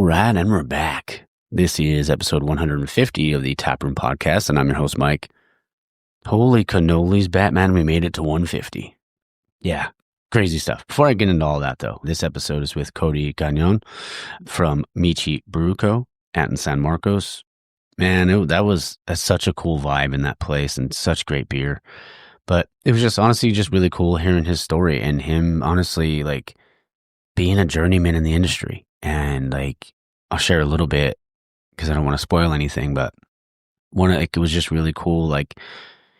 All right, and we're back. This is episode 150 of the Taproom podcast, and I'm your host, Mike. Holy cannolis, Batman, we made it to 150. Yeah, crazy stuff. Before I get into all that, though, this episode is with Cody Gagnon from Michi Brew Co out in San Marcos. Man, that was such a cool vibe in that place and such great beer. But it was just honestly just really cool hearing his story and him honestly like being a journeyman in the industry. And like, I'll share a little bit because I don't want to spoil anything, but it was just really cool. Like,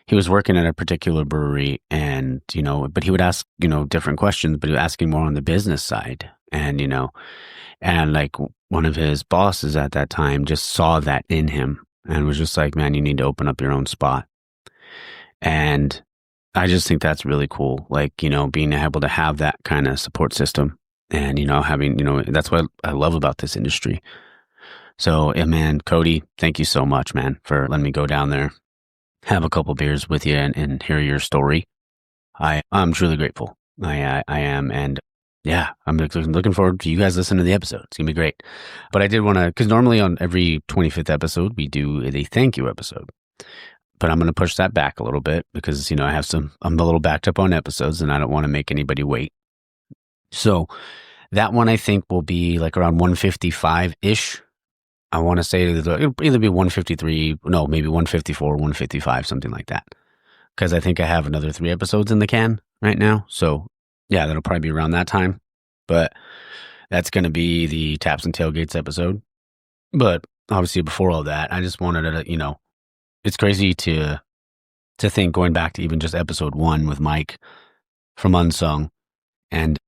he was working at a particular brewery and, but he would ask, different questions, but he was asking more on the business side. And, and like one of his bosses at that time just saw that in him and was just like, man, you need to open up your own spot. And I just think that's really cool. Like, being able to have that kind of support system and, having, that's what I love about this industry. So, yeah, man, Cody, thank you so much, man, for letting me go down there, have a couple beers with you and hear your story. I'm truly grateful. I am. And yeah, I'm looking forward to you guys listening to the episode. It's going to be great. But I did want to, because normally on every 25th episode, we do a thank you episode. But I'm going to push that back a little bit because, I'm a little backed up on episodes and I don't want to make anybody wait. So that one I think will be like around 155-ish. I want to say it'll either be 153, no, maybe 154, 155, something like that. Because I think I have another 3 episodes in the can right now. So yeah, that'll probably be around that time. But that's going to be the Taps and Tailgates episode. But obviously before all that, I just wanted to, it's crazy to think going back to even just episode 1 with Mike from Unsung. And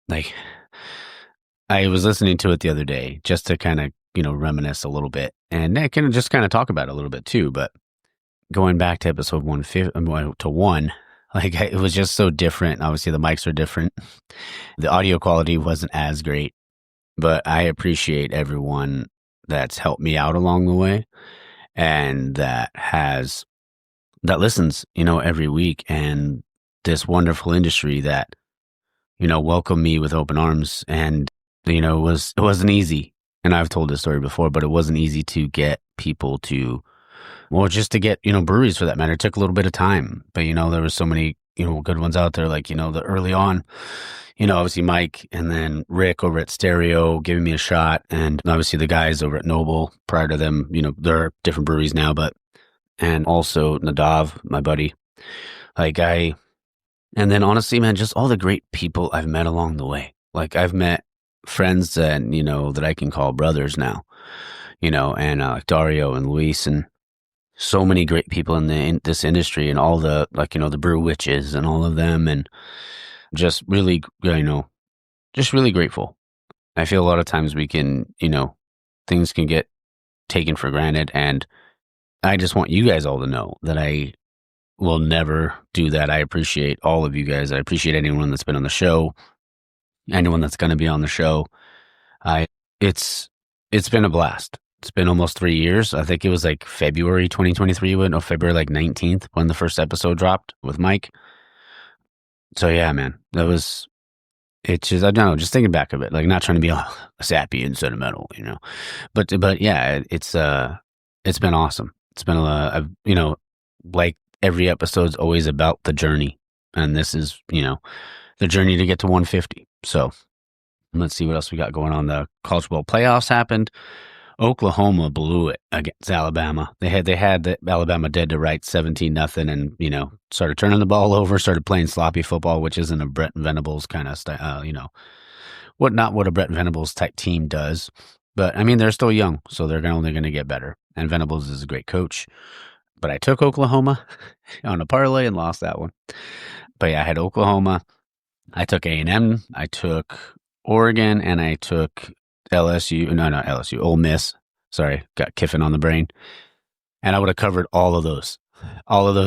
like, I was listening to it the other day just to kind of, reminisce a little bit. And I can just kind of talk about it a little bit too. But going back to episode 1, like it was just so different. Obviously the mics are different. The audio quality wasn't as great, but I appreciate everyone that's helped me out along the way and that listens, every week, and this wonderful industry that, welcomed me with open arms. And, it wasn't easy. And I've told this story before, but it wasn't easy to get people to, just to get, breweries for that matter. It took a little bit of time, but, there was so many, good ones out there, like, the early on, obviously Mike and then Rick over at Stereo giving me a shot. And obviously the guys over at Noble prior to them, there are different breweries now, and also Nadav, my buddy, and then honestly, man, just all the great people I've met along the way. Like I've met friends that, that I can call brothers now, and like Dario and Luis and so many great people in this industry and all the, the brew witches and all of them. And just really, just really grateful. I feel a lot of times we can, things can get taken for granted. And I just want you guys all to know that I will never do that. I appreciate all of you guys. I appreciate anyone that's been on the show, anyone that's going to be on the show. It's been a blast. It's been almost 3 years. I think it was like February 2023, February like 19th when the first episode dropped with Mike. So yeah, man, it's just, I don't know, just thinking back of it, like not trying to be all sappy and sentimental, but yeah, it's been awesome. It's been like every episode's always about the journey. And this is, the journey to get to 150. So let's see what else we got going on. The College Bowl playoffs happened. Oklahoma blew it against Alabama. They had the Alabama dead to rights 17-0 and, started turning the ball over, started playing sloppy football, which isn't a Brett Venables kind of style, not what a Brett Venables type team does. But I mean, they're still young, so they're only going to get better. And Venables is a great coach. But I took Oklahoma on a parlay and lost that one. But yeah, I had Oklahoma. I took A&M. I took Oregon, and I took LSU. No, not LSU. Ole Miss. Sorry, got Kiffin on the brain. And I would have covered all of those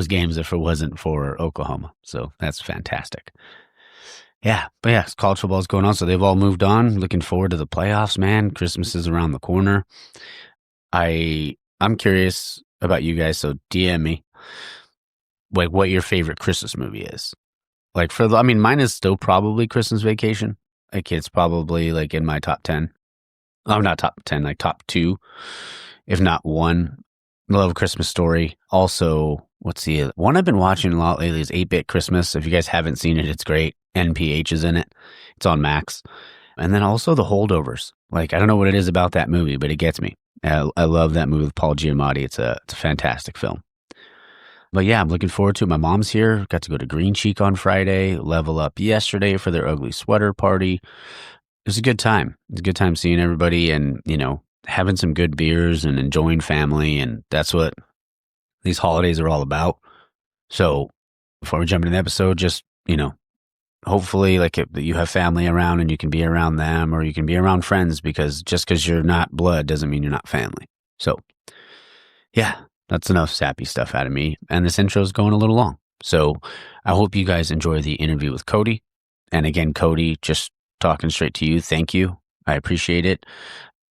games if it wasn't for Oklahoma. So that's fantastic. Yeah, but yeah, college football is going on, so they've all moved on. Looking forward to the playoffs, man. Christmas is around the corner. I'm curious about you guys, so DM me like what your favorite Christmas movie is. Like mine is still probably Christmas Vacation. Like it's probably like in my top 10. not top 10, like top 2, if not 1. Love A Christmas Story. Also, what's the one I've been watching a lot lately is 8-Bit Christmas. If you guys haven't seen it, it's great. NPH is in it. It's on Max. And then also The Holdovers. Like, I don't know what it is about that movie, but it gets me. I love that movie with Paul Giamatti. It's a fantastic film. But yeah, I'm looking forward to it. My mom's here. Got to go to Green Cheek on Friday, Level Up yesterday for their ugly sweater party. It was a good time. It was a good time seeing everybody and, having some good beers and enjoying family. And that's what these holidays are all about. So before we jump into the episode, just, hopefully like you have family around and you can be around them or you can be around friends, because just because you're not blood doesn't mean you're not family. So yeah, that's enough sappy stuff out of me. And this intro is going a little long. So I hope you guys enjoy the interview with Cody. And again, Cody, just talking straight to you. Thank you. I appreciate it.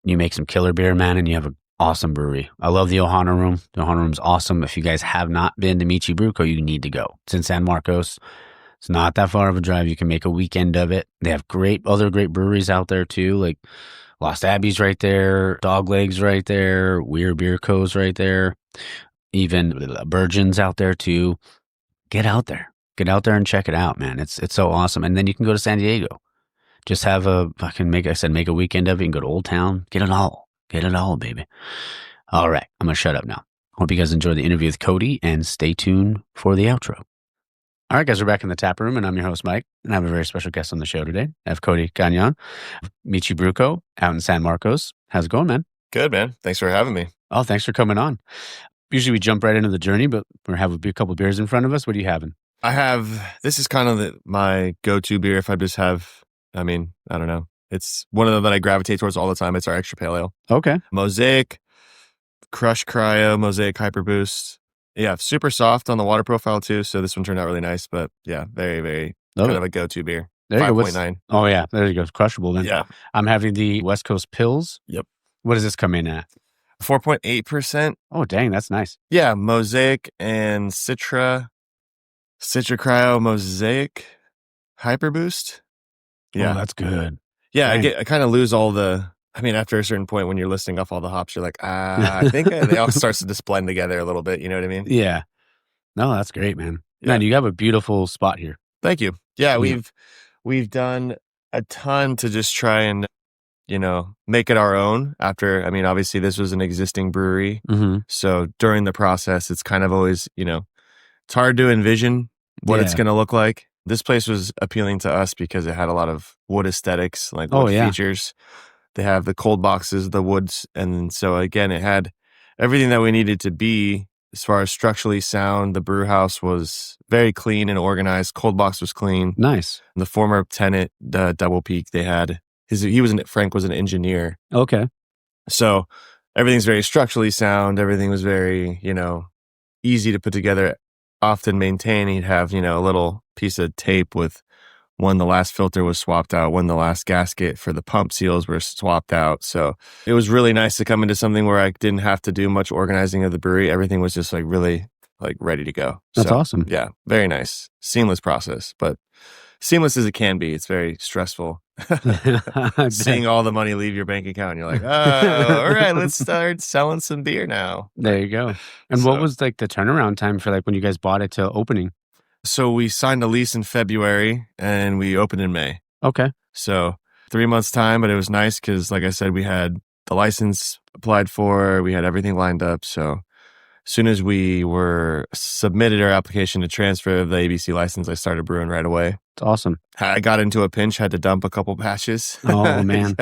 You make some killer beer, man, and you have an awesome brewery. I love the Ohana Room. The Ohana Room's awesome. If you guys have not been to Michi Brew Co, you need to go. It's in San Marcos. It's not that far of a drive. You can make a weekend of it. They have other great breweries out there too, like Lost Abbey's right there, Doglegs right there, Weird Beer Co's right there, even Virgin's out there too. Get out there. Get out there and check it out, man. It's so awesome. And then you can go to San Diego. Just have make a weekend of it. You can go to Old Town. Get it all. Get it all, baby. All right. I'm going to shut up now. Hope you guys enjoy the interview with Cody and stay tuned for the outro. All right, guys, we're back in the Taproom, and I'm your host, Mike, and I have a very special guest on the show today. I have Cody Gagnon, Michi Brew Co, out in San Marcos. How's it going, man? Good, man. Thanks for having me. Oh, thanks for coming on. Usually we jump right into the journey, but we have a couple beers in front of us. What are you having? This is kind of my go-to beer if I just have, I don't know. It's one of them that I gravitate towards all the time. It's our Extra Pale Ale. Okay. Mosaic, Crush Cryo, Mosaic Hyper Boost. Yeah, super soft on the water profile too. So this one turned out really nice, but yeah, very, very kind of a go-to beer. There you 5.9. Oh yeah, there you go. Crushable then. Yeah. I'm having the West Coast Pils. Yep. What does this come in at? 4.8%. Oh, dang, that's nice. Yeah, Mosaic and Citra Cryo Mosaic Hyper Boost. Yeah. Oh, that's good. Yeah, I kind of lose all after a certain point when you're listing off all the hops, you're like, I think they all starts to just blend together a little bit. You know what I mean? Yeah. No, that's great, man. Yeah. Man, you have a beautiful spot here. Thank you. Yeah, we've done a ton to just try and, make it our own after, obviously this was an existing brewery. Mm-hmm. So during the process, it's kind of always, it's hard to envision what it's going to look like. This place was appealing to us because it had a lot of wood aesthetics, like wood features. They have the cold boxes, the woods. And so again, it had everything that we needed to be as far as structurally sound. The brew house was very clean and organized. Cold box was clean. Nice. The former tenant, the Double Peak, they had Frank was an engineer. Okay. So everything's very structurally sound. Everything was very, easy to put together, often maintained. He'd have, a little piece of tape with when the last filter was swapped out, when the last gasket for the pump seals were swapped out. So it was really nice to come into something where I didn't have to do much organizing of the brewery. Everything was just really ready to go. That's awesome. Yeah, very nice. Seamless process, but seamless as it can be. It's very stressful. Seeing all the money leave your bank account. And you're like, oh, all right, let's start selling some beer now. There you go. And what was the turnaround time for when you guys bought it to opening? So we signed a lease in February and we opened in May. Okay. So 3 months time, but it was nice because like I said, we had the license applied for, we had everything lined up. So as soon as we submitted our application to transfer the ABC license, I started brewing right away. It's awesome. I got into a pinch, had to dump a couple batches. Oh, man.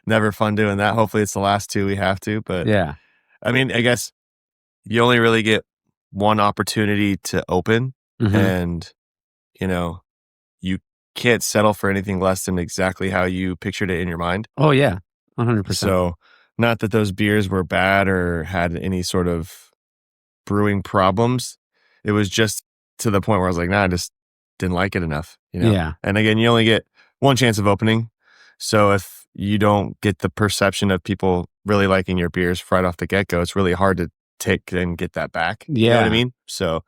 Never fun doing that. Hopefully it's the last 2 we have to. But yeah, I guess you only really get one opportunity to open. Mm-hmm. And, you can't settle for anything less than exactly how you pictured it in your mind. Oh, yeah. 100%. So not that those beers were bad or had any sort of brewing problems. It was just to the point where I was like, nah, I just didn't like it enough. Yeah. And again, you only get one chance of opening. So if you don't get the perception of people really liking your beers right off the get-go, it's really hard to take and get that back. Yeah. You know what I mean? So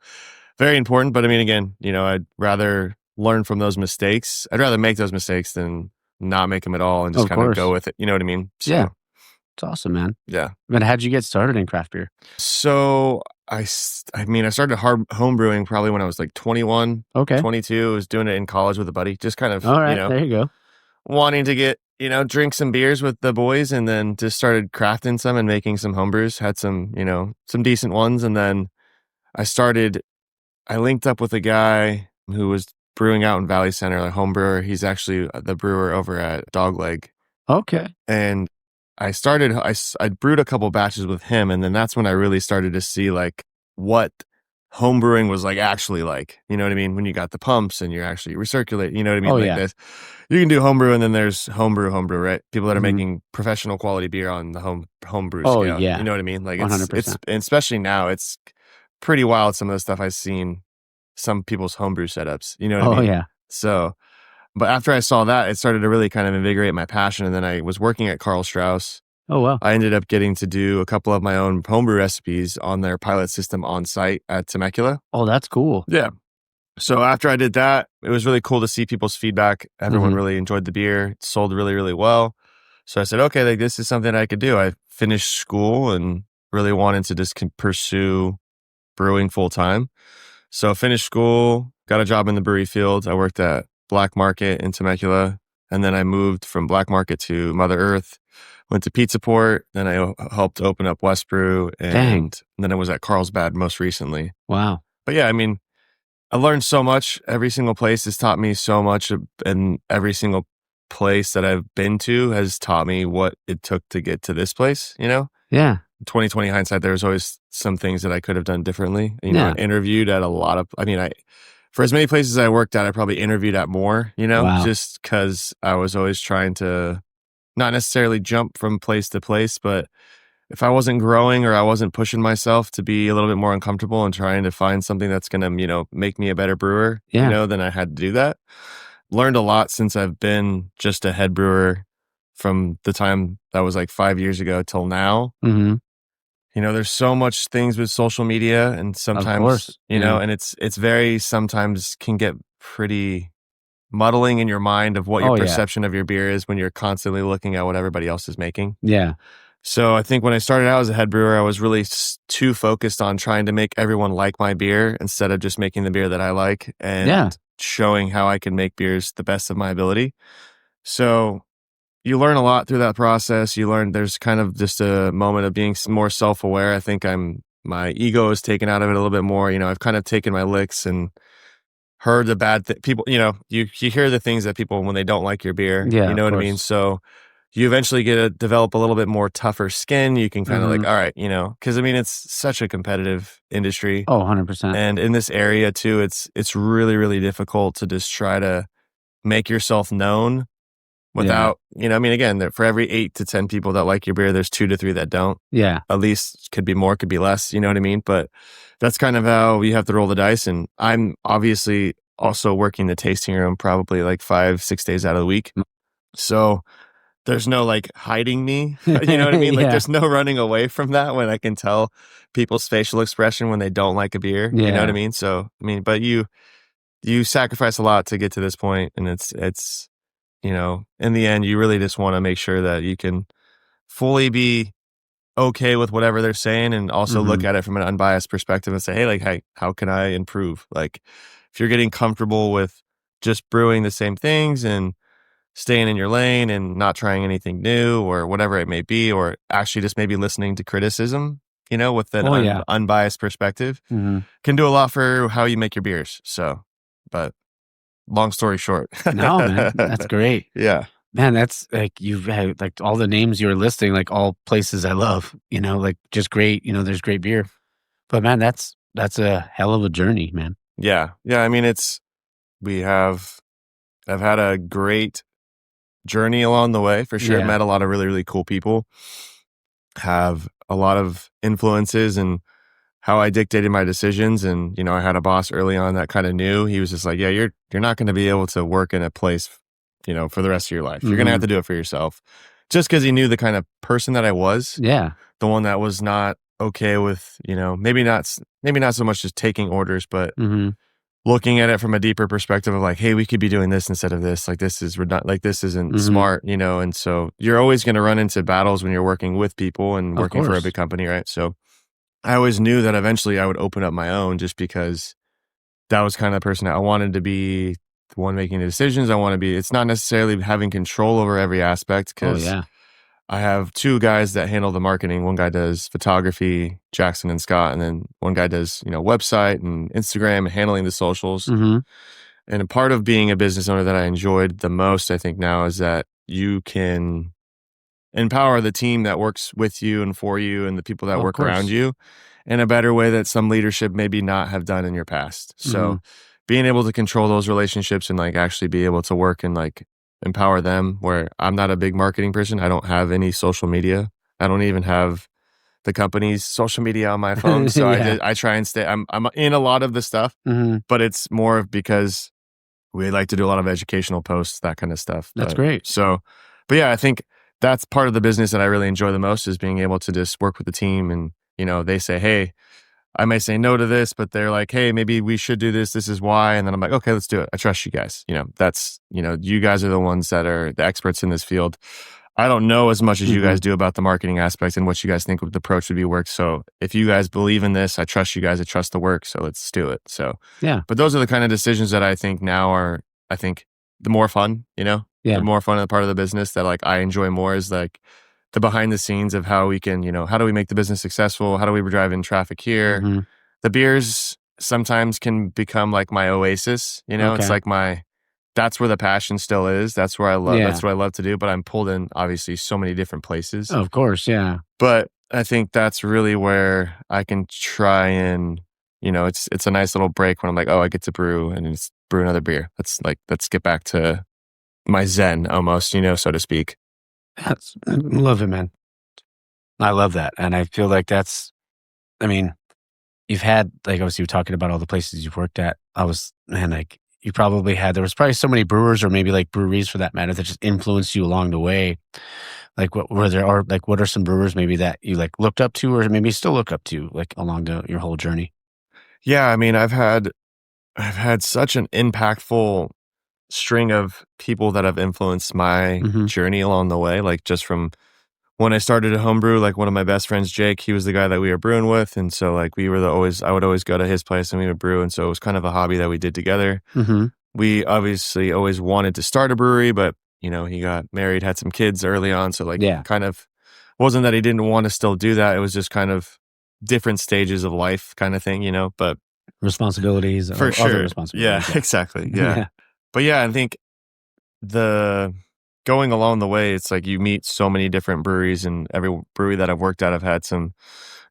very important. But again, I'd rather learn from those mistakes. I'd rather make those mistakes than not make them at all and just Of kind of course. go with it. You know what I mean? So, Yeah. It's awesome, man. yeah. But how'd you get started in craft beer? So I started home brewing probably when I was like 21, Okay. 22. I was doing it in college with a buddy, just kind of, All right. There you go. wanting to get, drink some beers with the boys, and then just started crafting some and making some home brews. Had some, some decent ones. And then I linked up with a guy who was brewing out in Valley Center, a home brewer. He's actually the brewer over at Dogleg. Okay. And I brewed a couple batches with him, and then that's when I really started to see like what home brewing was like actually like. You know what I mean? When you got the pumps and you're actually recirculate, you know what I mean? Oh, like yeah. this. You can do homebrew, and then there's homebrew, right? People that are Mhm. making professional quality beer on the homebrew Oh, scale. yeah. You know what I mean? Like it's 100%. and especially now, it's pretty wild some of the stuff I've seen some people's homebrew setups. You know what I Oh, mean? yeah. So, but after I saw that, it started to really kind of invigorate my passion. And then I was working at Carl Strauss. Oh, wow. I ended up getting to do a couple of my own homebrew recipes on their pilot system on site at Temecula. Oh, that's cool. Yeah. So after I did that, it was really cool to see people's feedback. Everyone Mhm. really enjoyed the beer. It sold really, really well. So I said, okay, like this is something I could do. I finished school and really wanted to just pursue brewing full time. So finished school, got a job in the brewery field. I worked at Black Market in Temecula. And then I moved from Black Market to Mother Earth, went to Pizza Port. Then I helped open up West Brew. And then I was at Carlsbad most recently. Wow. But yeah, I mean, I learned so much. Every single place has taught me so much. And every single place that I've been to has taught me what it took to get to this place, Yeah. 2020 hindsight, there was always some things that I could have done differently. Yeah. I interviewed at a lot of, for as many places I worked at, I probably interviewed at more, Wow. just because I was always trying to not necessarily jump from place to place, but if I wasn't growing or I wasn't pushing myself to be a little bit more uncomfortable and trying to find something that's going to, make me a better brewer, Yeah. then I had to do that. Learned a lot since I've been just a head brewer from the time that was like 5 years ago till now. Mhm. There's so much things with social media, and Of sometimes, course. Yeah. and it's very sometimes can get pretty muddling in your mind of what your Oh, yeah. perception of your beer is when you're constantly looking at what everybody else is making. Yeah. So I think when I started out as a head brewer, I was really too focused on trying to make everyone like my beer instead of just making the beer that I like and showing how I can make beers the best of my ability. So you learn a lot through that process. You learn there's kind of just a moment of being more self-aware. I think my ego is taken out of it a little bit more. I've kind of taken my licks and heard the bad people, you hear the things that people, when they don't like your beer, Yeah, you know of what I mean? course. So you eventually get to develop a little bit more tougher skin. You can kind of like, Mhm. all right, because it's such a competitive industry. Oh, 100%. And in this area too, it's really, really difficult to just try to make yourself known without, again, for every 8 to 10 people that like your beer, there's 2 to 3 that don't. Yeah. At least could be more, could be less, you know what I mean? But that's kind of how you have to roll the dice. And I'm obviously also working the tasting room probably like 5-6 days out of the week. So there's no like hiding me, you know what I mean? Like Yeah. there's no running away from that when I can tell people's facial expression when they don't like a beer, you know what I Yeah. mean? So, but you sacrifice a lot to get to this point, and it's in the end, you really just want to make sure that you can fully be okay with whatever they're saying and also look Mhm. at it from an unbiased perspective and say, hey, like, hey, how can I improve? Like, if you're getting comfortable with just brewing the same things and staying in your lane and not trying anything new or whatever it may be, or actually just maybe listening to criticism, with an Oh, yeah. unbiased perspective, Mhm. can do a lot for how you make your beers. So, but long story short. No, man. That's great. Yeah. Man, that's like you've had like all the names you were listing, like all places I love, like just great, there's great beer. But man, that's a hell of a journey, man. Yeah. Yeah. I mean, I've had a great journey along the way for sure. Yeah. Met a lot of really, really cool people, have a lot of influences in how I dictated my decisions. And, I had a boss early on that kind of knew. He was just like, yeah, you're not going to be able to work in a place, for the rest of your life. You're going to have Mhm. to do it for yourself. Just because he knew the kind of person that I was, Yeah. the one that was not okay with, maybe not so much just taking orders, but Mhm. looking at it from a deeper perspective of like, hey, we could be doing this instead of this. Like this is like this isn't smart, you know. And so you're always going to run into battles when you're working with people and working for a big company, right? So I always knew that eventually I would open up my own, just because that was kind of the person I wanted to be, the one making the decisions. I want to be. It's not necessarily having control over every aspect, because I have two guys that handle the marketing. One guy does photography, Jackson and Scott, and then one guy does, website and Instagram and handling the socials. And a part of being a business owner that I enjoyed the most, I think now, is that you can empower the team that works with you and for you and the people that work around you in a better way that some leadership maybe not have done in your past. So being able to control those relationships and like actually be able to work and like empower them, where I'm not a big marketing person. I don't have any social media. I don't even have the company's social media on my phone. So I try and stay, I'm in a lot of the stuff, but it's more of because we like to do a lot of educational posts, that kind of stuff. That's great. So, but yeah, I think that's part of the business that I really enjoy the most, is being able to just work with the team. And, they say, hey, I may say no to this, but they're like, hey, maybe we should do this. This is why. And then I'm like, okay, let's do it. I trust you guys. That's, you guys are the ones that are the experts in this field. I don't know as much as you guys do about the marketing aspect and what you guys think the approach would be work. So if you guys believe in this, I trust you guys. I trust the work. So let's do it. So, yeah. But those are the kind of decisions that I think now are, the more fun, the more fun part of the business that like I enjoy more, is like the behind the scenes of how we can, how do we make the business successful? How do we drive in traffic here? The beers sometimes can become like my oasis, it's like that's where the passion still is. That's where I love, that's what I love to do. But I'm pulled in obviously so many different places. Of course. Yeah. But I think that's really where I can try and, it's a nice little break when I'm like, oh, I get to brew and just brew another beer. Let's get back to my zen almost, so to speak. I love it, man. I love that. And I feel like you've had, like, obviously you're talking about all the places you've worked at. You probably had, there was probably so many brewers, or maybe like breweries for that matter, that just influenced you along the way. Like what are some brewers maybe that you like looked up to, or maybe still look up to, like along your whole journey? Yeah. I mean, I've had such an impactful string of people that have influenced my journey along the way. Like just from when I started a homebrew, like one of my best friends, Jake, he was the guy that we were brewing with. And so like I would always go to his place and we would brew. And so it was kind of a hobby that we did together. We obviously always wanted to start a brewery, but he got married, had some kids early on. So like, kind of wasn't that he didn't want to still do that. It was just kind of different stages of life kind of thing, but responsibilities, for sure. Other responsibilities. Yeah, exactly. Yeah. But yeah, I think the going along the way, it's like you meet so many different breweries, and every brewery that I've worked at, I've had some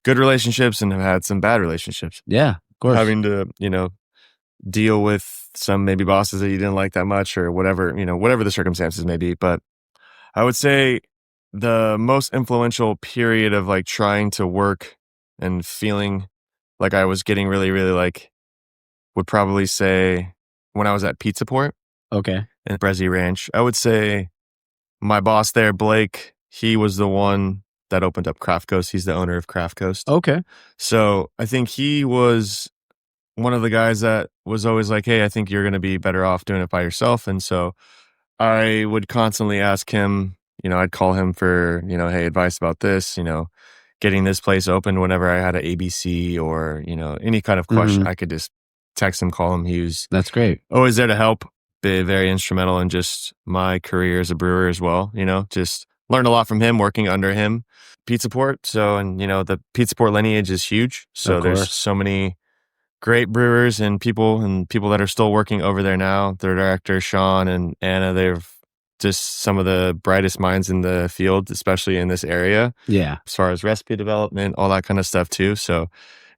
good relationships and have had some bad relationships. Yeah, of course. Having to, deal with some maybe bosses that you didn't like that much, or whatever, whatever the circumstances may be. But I would say the most influential period of like trying to work and feeling like I was getting really, really like, would probably say when I was at Pizza Port. Okay. In Brezzy Ranch. I would say my boss there, Blake, he was the one that opened up Craft Coast. He's the owner of Craft Coast. Okay. So I think he was one of the guys that was always like, hey, I think you're going to be better off doing it by yourself. And so I would constantly ask him, I'd call him for, hey, advice about this, getting this place open whenever I had an ABC or, any kind of question. I could just text him, call him. That's great. Always there to help. Be very instrumental in just my career as a brewer as well. Just learned a lot from him, working under him. Pizza Port. So, and the Pizza Port lineage is huge. So there's so many great brewers and people that are still working over there now. Their director, Sean and Anna, they're just some of the brightest minds in the field, especially in this area. Yeah. As far as recipe development, all that kind of stuff too. So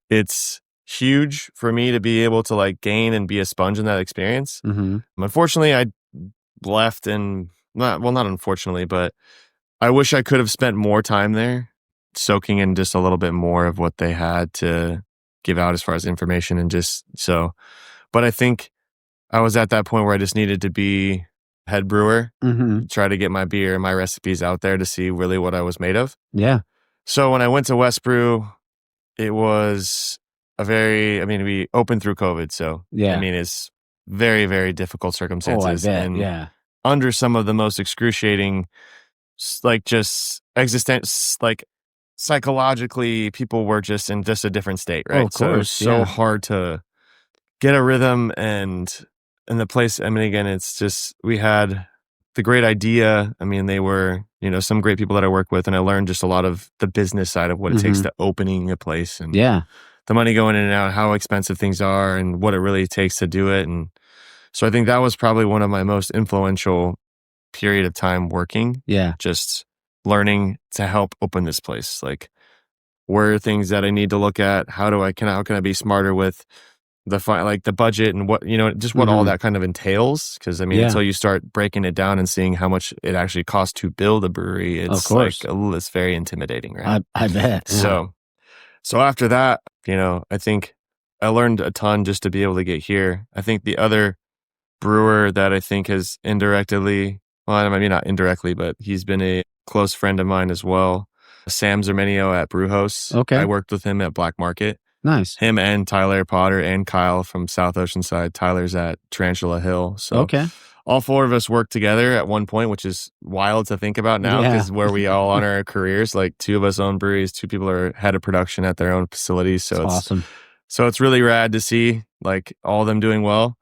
it's huge for me to be able to like gain and be a sponge in that experience. Unfortunately, I left, and not unfortunately, but I wish I could have spent more time there soaking in just a little bit more of what they had to give out as far as information, and just so. But I think I was at that point where I just needed to be head brewer, try to get my beer and my recipes out there to see really what I was made of. Yeah. So when I went to West Brew, it was we opened through COVID. So, I Yeah. mean, it's very, very difficult Oh, I circumstances. bet. And Yeah. under some of the most excruciating, like just existence, like psychologically, people were just in just a different state, Oh, right? of So it was course. so Yeah. hard to get a rhythm and the place. I mean, again, it's just, we had the great idea. I mean, they were, some great people that I work with, and I learned just a lot of the business side of what it takes Mm-hmm. to opening a place and Yeah. the money going in and out, how expensive things are and what it really takes to do it. And so I think that was probably one of my most influential period of time working, Yeah. just learning to help open this place. Like, where are things that I need to look at? How can I be smarter with like the budget and what, just what all Mm-hmm. that kind of entails? Because I mean, Yeah. until you start breaking it down and seeing how much it actually costs to build a brewery, Of it's like, course. it's very intimidating, right? I bet. Yeah. So after that, I think I learned a ton just to be able to get here. I think the other brewer that I think has indirectly, well, maybe not indirectly, but he's been a close friend of mine as well. Sam Zermenio at Brewhouse. I Okay. worked with him at Black Market. Nice. Him and Tyler Potter and Kyle from South Oceanside. Tyler's at Tarantula Hill. So Okay. all four of us worked together at one point, which is wild to think about now Yeah. because where we all on our careers, like two of us own breweries, two people are head of production at their own facilities. It's awesome. So it's really rad to see like all of them doing well.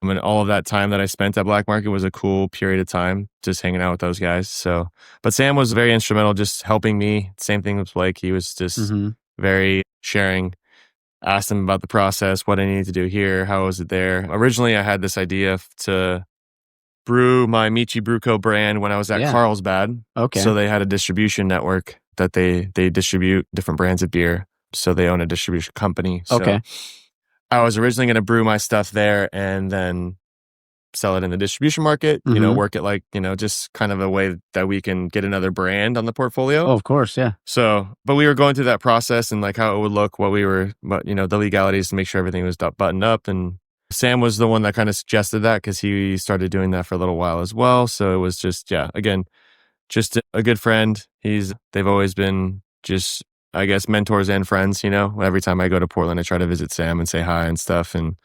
I mean, all of that time that I spent at Black Market was a cool period of time just hanging out with those guys. So, but Sam was very instrumental just helping me. Same thing with Blake. He was just Mm-hmm. very sharing. Asked him about the process, what I needed to do here, how was it there. Originally, I had this idea to brew my Michi Brew Co brand when I was at Yeah. Carlsbad. Okay. So they had a distribution network that they distribute different brands of beer. So they own a distribution company. So Okay. I was originally going to brew my stuff there and then sell it in the distribution market, Mm-hmm. work it like, just kind of a way that we can get another brand on the portfolio. Oh, of course. Yeah. So, but we were going through that process and like how it would look, the legalities to make sure everything was buttoned up. And Sam was the one that kind of suggested that because he started doing that for a little while as well. So it was just, yeah, again, just a good friend. They've always been just, I guess, mentors and friends, Every time I go to Portland, I try to visit Sam and say hi and stuff. And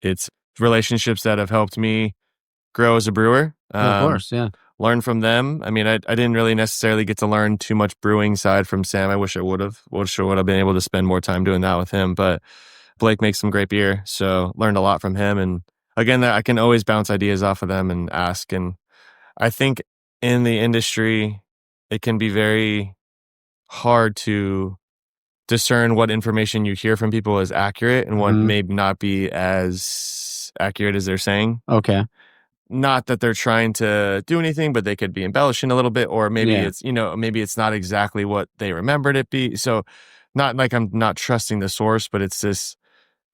it's relationships that have helped me grow as a brewer. Oh, of course. Yeah. Learn from them. I mean, I didn't really necessarily get to learn too much brewing side from Sam. I wish I would have. Wish I would have been able to spend more time doing that with him. But Blake makes some great beer, so learned a lot from him. And again, that I can always bounce ideas off of them and ask. And I think in the industry, it can be very hard to discern what information you hear from people is accurate and what may not be as accurate as they're saying. Okay. Not that they're trying to do anything, but they could be embellishing a little bit, or maybe it's, maybe it's not exactly what they remembered it be. So not like I'm not trusting the source, but it's this,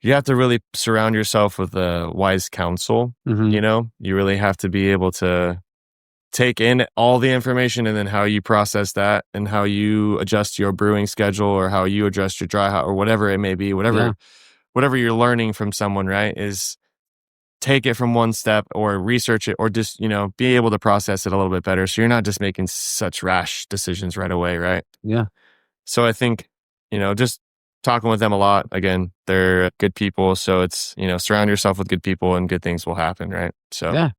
you have to really surround yourself with a wise counsel. Mm-hmm. You really have to be able to take in all the information and then how you process that and how you adjust your brewing schedule or how you adjust your dry hop or whatever it may be, whatever you're learning from someone, right? Is take it from one step or research it or just, be able to process it a little bit better. So you're not just making such rash decisions right away. Right. Yeah. So I think, just talking with them a lot, again, they're good people. So it's, surround yourself with good people and good things will happen. Right. So Yeah.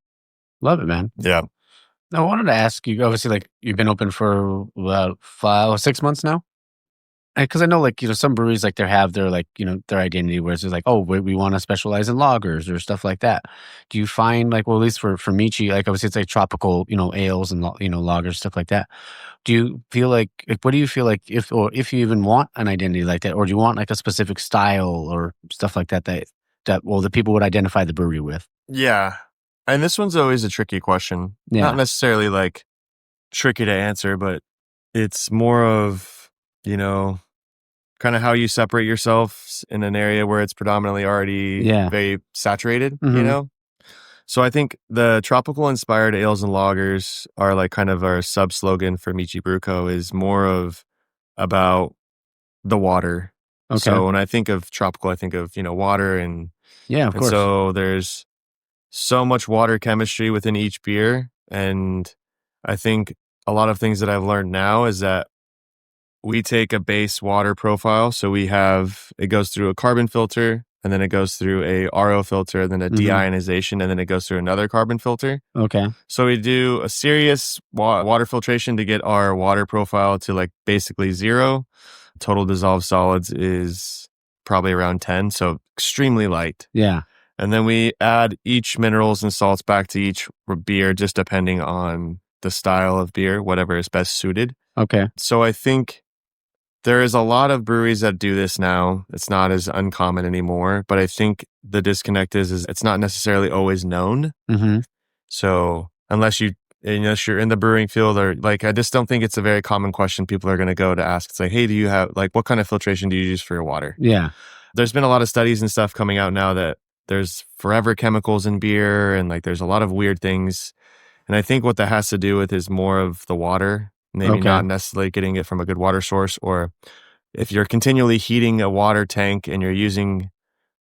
Love it, man. yeah. I wanted to ask you, obviously, like you've been open for about 6 months now. Because I know, like, some breweries, like, they have their, like, their identity where it's just like, oh, we want to specialize in lagers or stuff like that. Do you find, like, well, at least for Michi, like, obviously it's like tropical, ales and, lagers, stuff like that. Do you feel like, what do you feel like if you even want an identity like that, or do you want like a specific style or stuff like that, the people would identify the brewery with? Yeah. And this one's always a tricky question. Yeah. Not necessarily like tricky to answer, but it's more of, kind of how you separate yourself in an area where it's predominantly already very saturated, So I think the tropical inspired ales and lagers are like kind of our sub slogan for Michi Brew Co is more of about the water. Okay. So when I think of tropical, I think of, water and yeah, of course. So there's so much water chemistry within each beer. And I think a lot of things that I've learned now is that we take a base water profile. So it goes through a carbon filter, and then it goes through a RO filter, and then a deionization, and then it goes through another carbon filter. Okay. So we do a serious water filtration to get our water profile to like basically 0. Total dissolved solids is probably around 10, so extremely light. Yeah. And then we add each minerals and salts back to each beer, just depending on the style of beer, whatever is best suited. Okay. So I think there is a lot of breweries that do this now. It's not as uncommon anymore, but I think the disconnect is it's not necessarily always known. Mm-hmm. So unless you're in the brewing field, or like, I just don't think it's a very common question people are going to go to ask. It's like, hey, do you have, like, what kind of filtration do you use for your water? Yeah. There's been a lot of studies and stuff coming out now that there's forever chemicals in beer, and like there's a lot of weird things. And I think what that has to do with is more of the water, maybe not necessarily getting it from a good water source, or if you're continually heating a water tank and you're using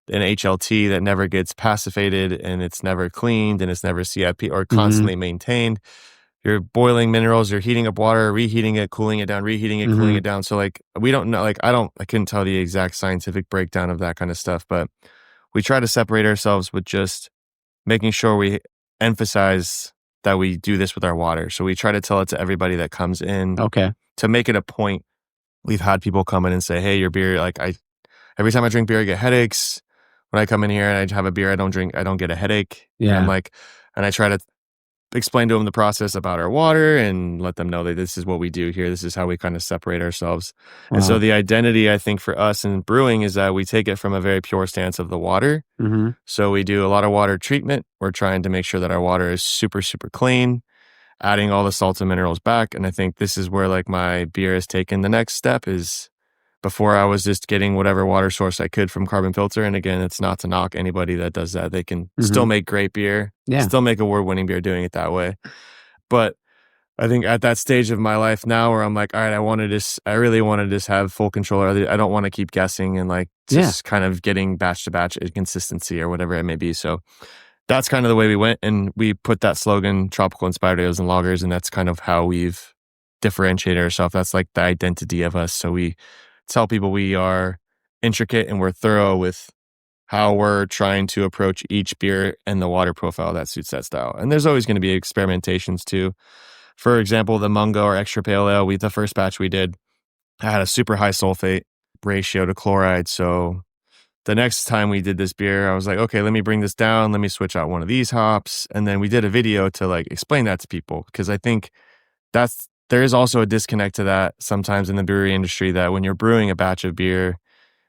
an HLT that never gets pacified and it's never cleaned and it's never CIP or constantly maintained. You're boiling minerals, you're heating up water, reheating it, cooling it down, reheating it, cooling it down. So like, we don't know, like, I couldn't tell the exact scientific breakdown of that kind of stuff, but we try to separate ourselves with just making sure we emphasize that we do this with our water. So we try to tell it to everybody that comes in. Okay. To make it a point. We've had people come in and say, hey, your beer, like, every time I drink beer, I get headaches. When I come in here and I have a beer I don't get a headache. Yeah. And I'm like, and I try to explain to them the process about our water and let them know that this is what we do here. This is how we kind of separate ourselves. Wow. And so the identity, I think, for us in brewing is that we take it from a very pure stance of the water. Mm-hmm. So we do a lot of water treatment. We're trying to make sure that our water is super, super clean, adding all the salts and minerals back. And I think this is where like my beer has taken the next step. Is before I was just getting whatever water source I could from carbon filter. And again, it's not to knock anybody that does that. They can still make great beer, still make award-winning beer doing it that way. But I think at that stage of my life now where I'm like, all right, I really want to just have full control. I don't want to keep guessing and like just kind of getting batch to batch consistency or whatever it may be. So that's kind of the way we went. And we put that slogan, tropical inspired ales and lagers. And that's kind of how we've differentiated ourselves. That's like the identity of us. So we tell people we are intricate and we're thorough with how we're trying to approach each beer and the water profile that suits that style. And there's always going to be experimentations too. For example, the Mungo or extra pale ale, the first batch we did had a super high sulfate ratio to chloride. So the next time we did this beer, I was like, okay, let me bring this down. Let me switch out one of these hops. And then we did a video to like explain that to people, because I think there is also a disconnect to that sometimes in the brewery industry, that when you're brewing a batch of beer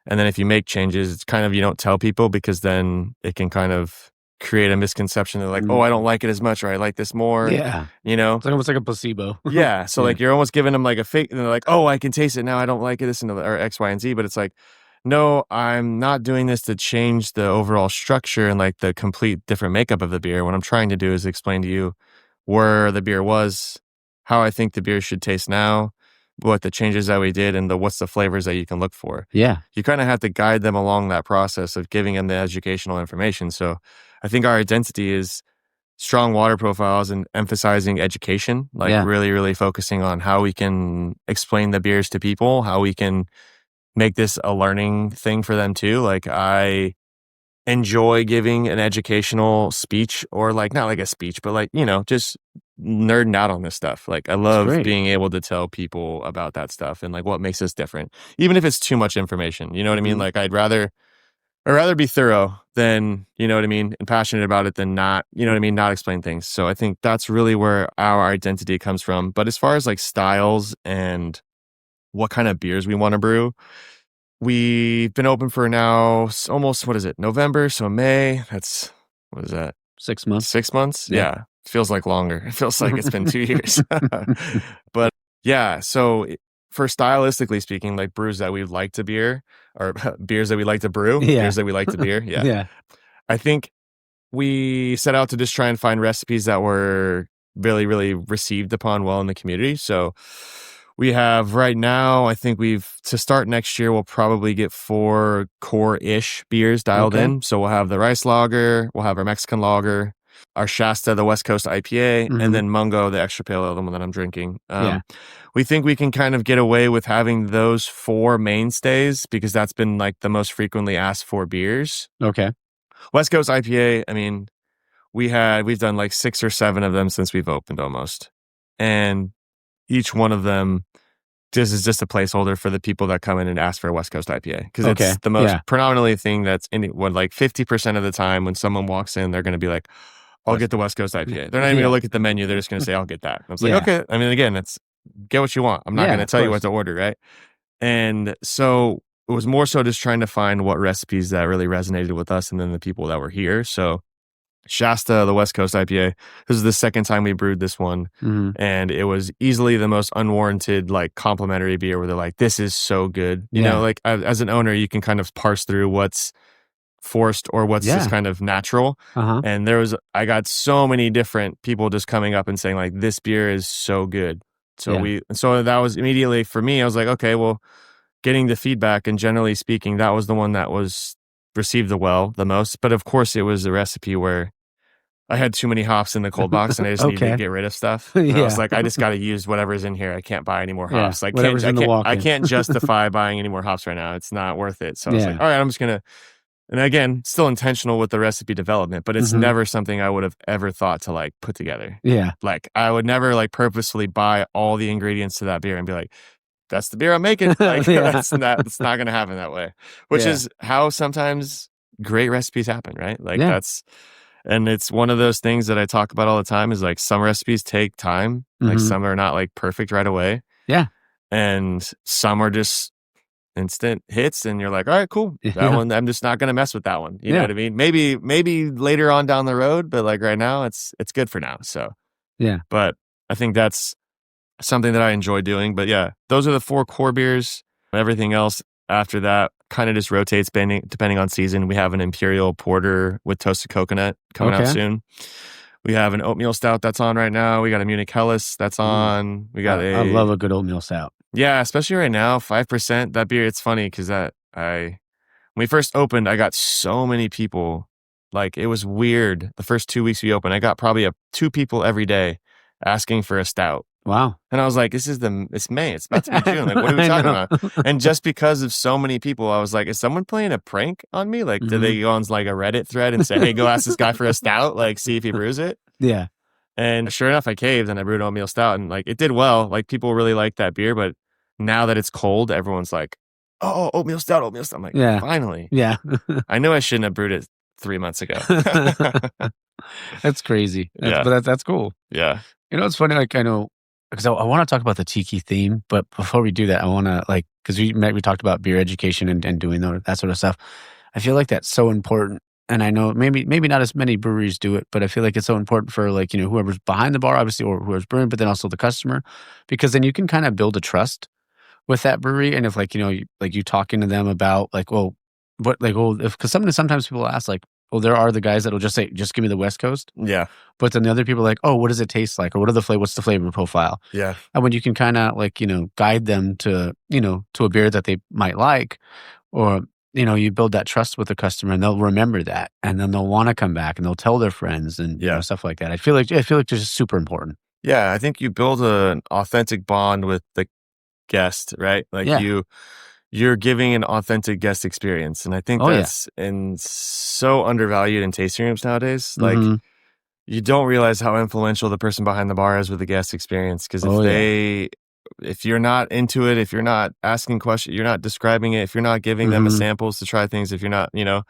and then if you make changes, it's kind of, you don't tell people, because then it can kind of create a misconception. They're like, oh, I don't like it as much, or I like this more. Yeah. You know? It's almost like a placebo. Yeah. So like you're almost giving them like a fake, and they're like, oh, I can taste it now. I don't like it, or X, Y, and Z. But it's like, no, I'm not doing this to change the overall structure and like the complete different makeup of the beer. What I'm trying to do is explain to you where the beer was, how I think the beer should taste now, what the changes that we did, and what's the flavors that you can look for. Yeah. You kind of have to guide them along that process of giving them the educational information. So I think our identity is strong water profiles and emphasizing education, like really, really focusing on how we can explain the beers to people, how we can make this a learning thing for them too. Like, I enjoy giving an educational speech, or like, not like a speech, but like, just nerding out on this stuff. Like, I love being able to tell people about that stuff and like what makes us different, even if it's too much information. You know what I mean? Like, I'd rather be thorough than, you know what I mean, and passionate about it than not, you know what I mean, not explain things. So I think that's really where our identity comes from. But as far as like styles and what kind of beers we want to brew, we've been open for now almost, November? So May, that's, what is that? 6 months. 6 months? Yeah. It feels like longer. It feels like it's been 2 years. But yeah, so for stylistically speaking, like brews that we like to beer, or beers that we like to brew, beers that we like to beer. Yeah. Yeah. I think we set out to just try and find recipes that were really, really received upon well in the community. So we have right now, I think to start next year, we'll probably get 4 core-ish beers dialed in. So we'll have the rice lager, we'll have our Mexican lager, our Shasta, the West Coast IPA, and then Mungo, the extra pale ale, the one that I'm drinking. We think we can kind of get away with having those 4 mainstays because that's been like the most frequently asked for beers. Okay. West Coast IPA, I mean, we've done like 6 or 7 of them since we've opened almost. And each one of them is just a placeholder for the people that come in and ask for a West Coast IPA. Because it's the most predominantly thing that's in what, like 50% of the time when someone walks in, they're going to be like, I'll get the West Coast IPA. They're not even going to look at the menu. They're just going to say, I'll get that. And I was like, okay. I mean, again, it's get what you want. I'm not going to tell you what to order, right? And so it was more so just trying to find what recipes that really resonated with us and then the people that were here. So Shasta, the West Coast IPA, this is the second time we brewed this one. And it was easily the most unwarranted, like, complimentary beer where they're like, this is so good. You know, like, as an owner, you can kind of parse through what's forced or what's just kind of natural. And I got so many different people just coming up and saying, like, this beer is so good. So that was immediately for me, I was like, okay, well, getting the feedback, and generally speaking, that was the one that was received the most. But of course, it was a recipe where I had too many hops in the cold box and I just needed to get rid of stuff. And I was like, I just got to use whatever's in here. I can't buy any more hops. Like, I can't justify buying any more hops right now. It's not worth it. So I was like, all right, I'm just going to, and again, still intentional with the recipe development, but it's never something I would have ever thought to like put together. Like, I would never like purposefully buy all the ingredients to that beer and be like, that's the beer I'm making. Like, it's not going to happen that way, which is how sometimes great recipes happen, right? Like and it's one of those things that I talk about all the time is like some recipes take time. Like some are not like perfect right away. And some are just instant hits and you're like, all right, cool. That one, I'm just not going to mess with that one. You know what I mean? Maybe later on down the road, but like right now it's good for now. So, but I think that's something that I enjoy doing. But yeah, those are the 4 core beers. Everything else after that kind of just rotates depending on season. We have an Imperial Porter with toasted coconut coming out soon. We have an oatmeal stout that's on right now. We got a Munich Helles that's on. We got I love a good oatmeal stout. Yeah, especially right now, 5%. That beer, it's funny because when we first opened, I got so many people. Like, it was weird. The first 2 weeks we opened, I got probably 2 people every day asking for a stout. Wow. And I was like, it's May. It's about to be June. Like, what are we talking about? And just because of so many people, I was like, is someone playing a prank on me? Like, did they go on like a Reddit thread and say, hey, go ask this guy for a stout? Like, see if he brews it? Yeah. And sure enough, I caved and I brewed oatmeal stout. And like, it did well. Like, people really liked that beer. But now that it's cold, everyone's like, oh, oatmeal stout. I'm like, finally. Yeah. I knew I shouldn't have brewed it 3 months ago. That's crazy. But that's cool. Yeah. You know, it's funny. Like, I know, because I want to talk about the tiki theme, but before we do that, I want to, like, because we talked about beer education and doing that sort of stuff. I feel like that's so important. And I know maybe not as many breweries do it, but I feel like it's so important for, like, you know, whoever's behind the bar, obviously, or whoever's brewing, but then also the customer, because then you can kind of build a trust with that brewery. And if, like, you know, you talking to them about, like, well, what, like, well, because sometimes people ask, like, well, there are the guys that'll just say, just give me the West Coast. Yeah. But then the other people are like, oh, what does it taste like? Or what's the flavor profile? Yeah. And when you can kind of, like, you know, guide them to, you know, to a beer that they might like, or, you know, you build that trust with the customer and they'll remember that. And then they'll want to come back and they'll tell their friends and you know, stuff like that. I feel like it's just super important. Yeah. I think you build an authentic bond with the guest, right? Like you're giving an authentic guest experience. And I think that's so undervalued in tasting rooms nowadays. Like, you don't realize how influential the person behind the bar is with the guest experience. Because if you're not into it, if you're not asking questions, you're not describing it, if you're not giving them samples to try things, if you're not, you know,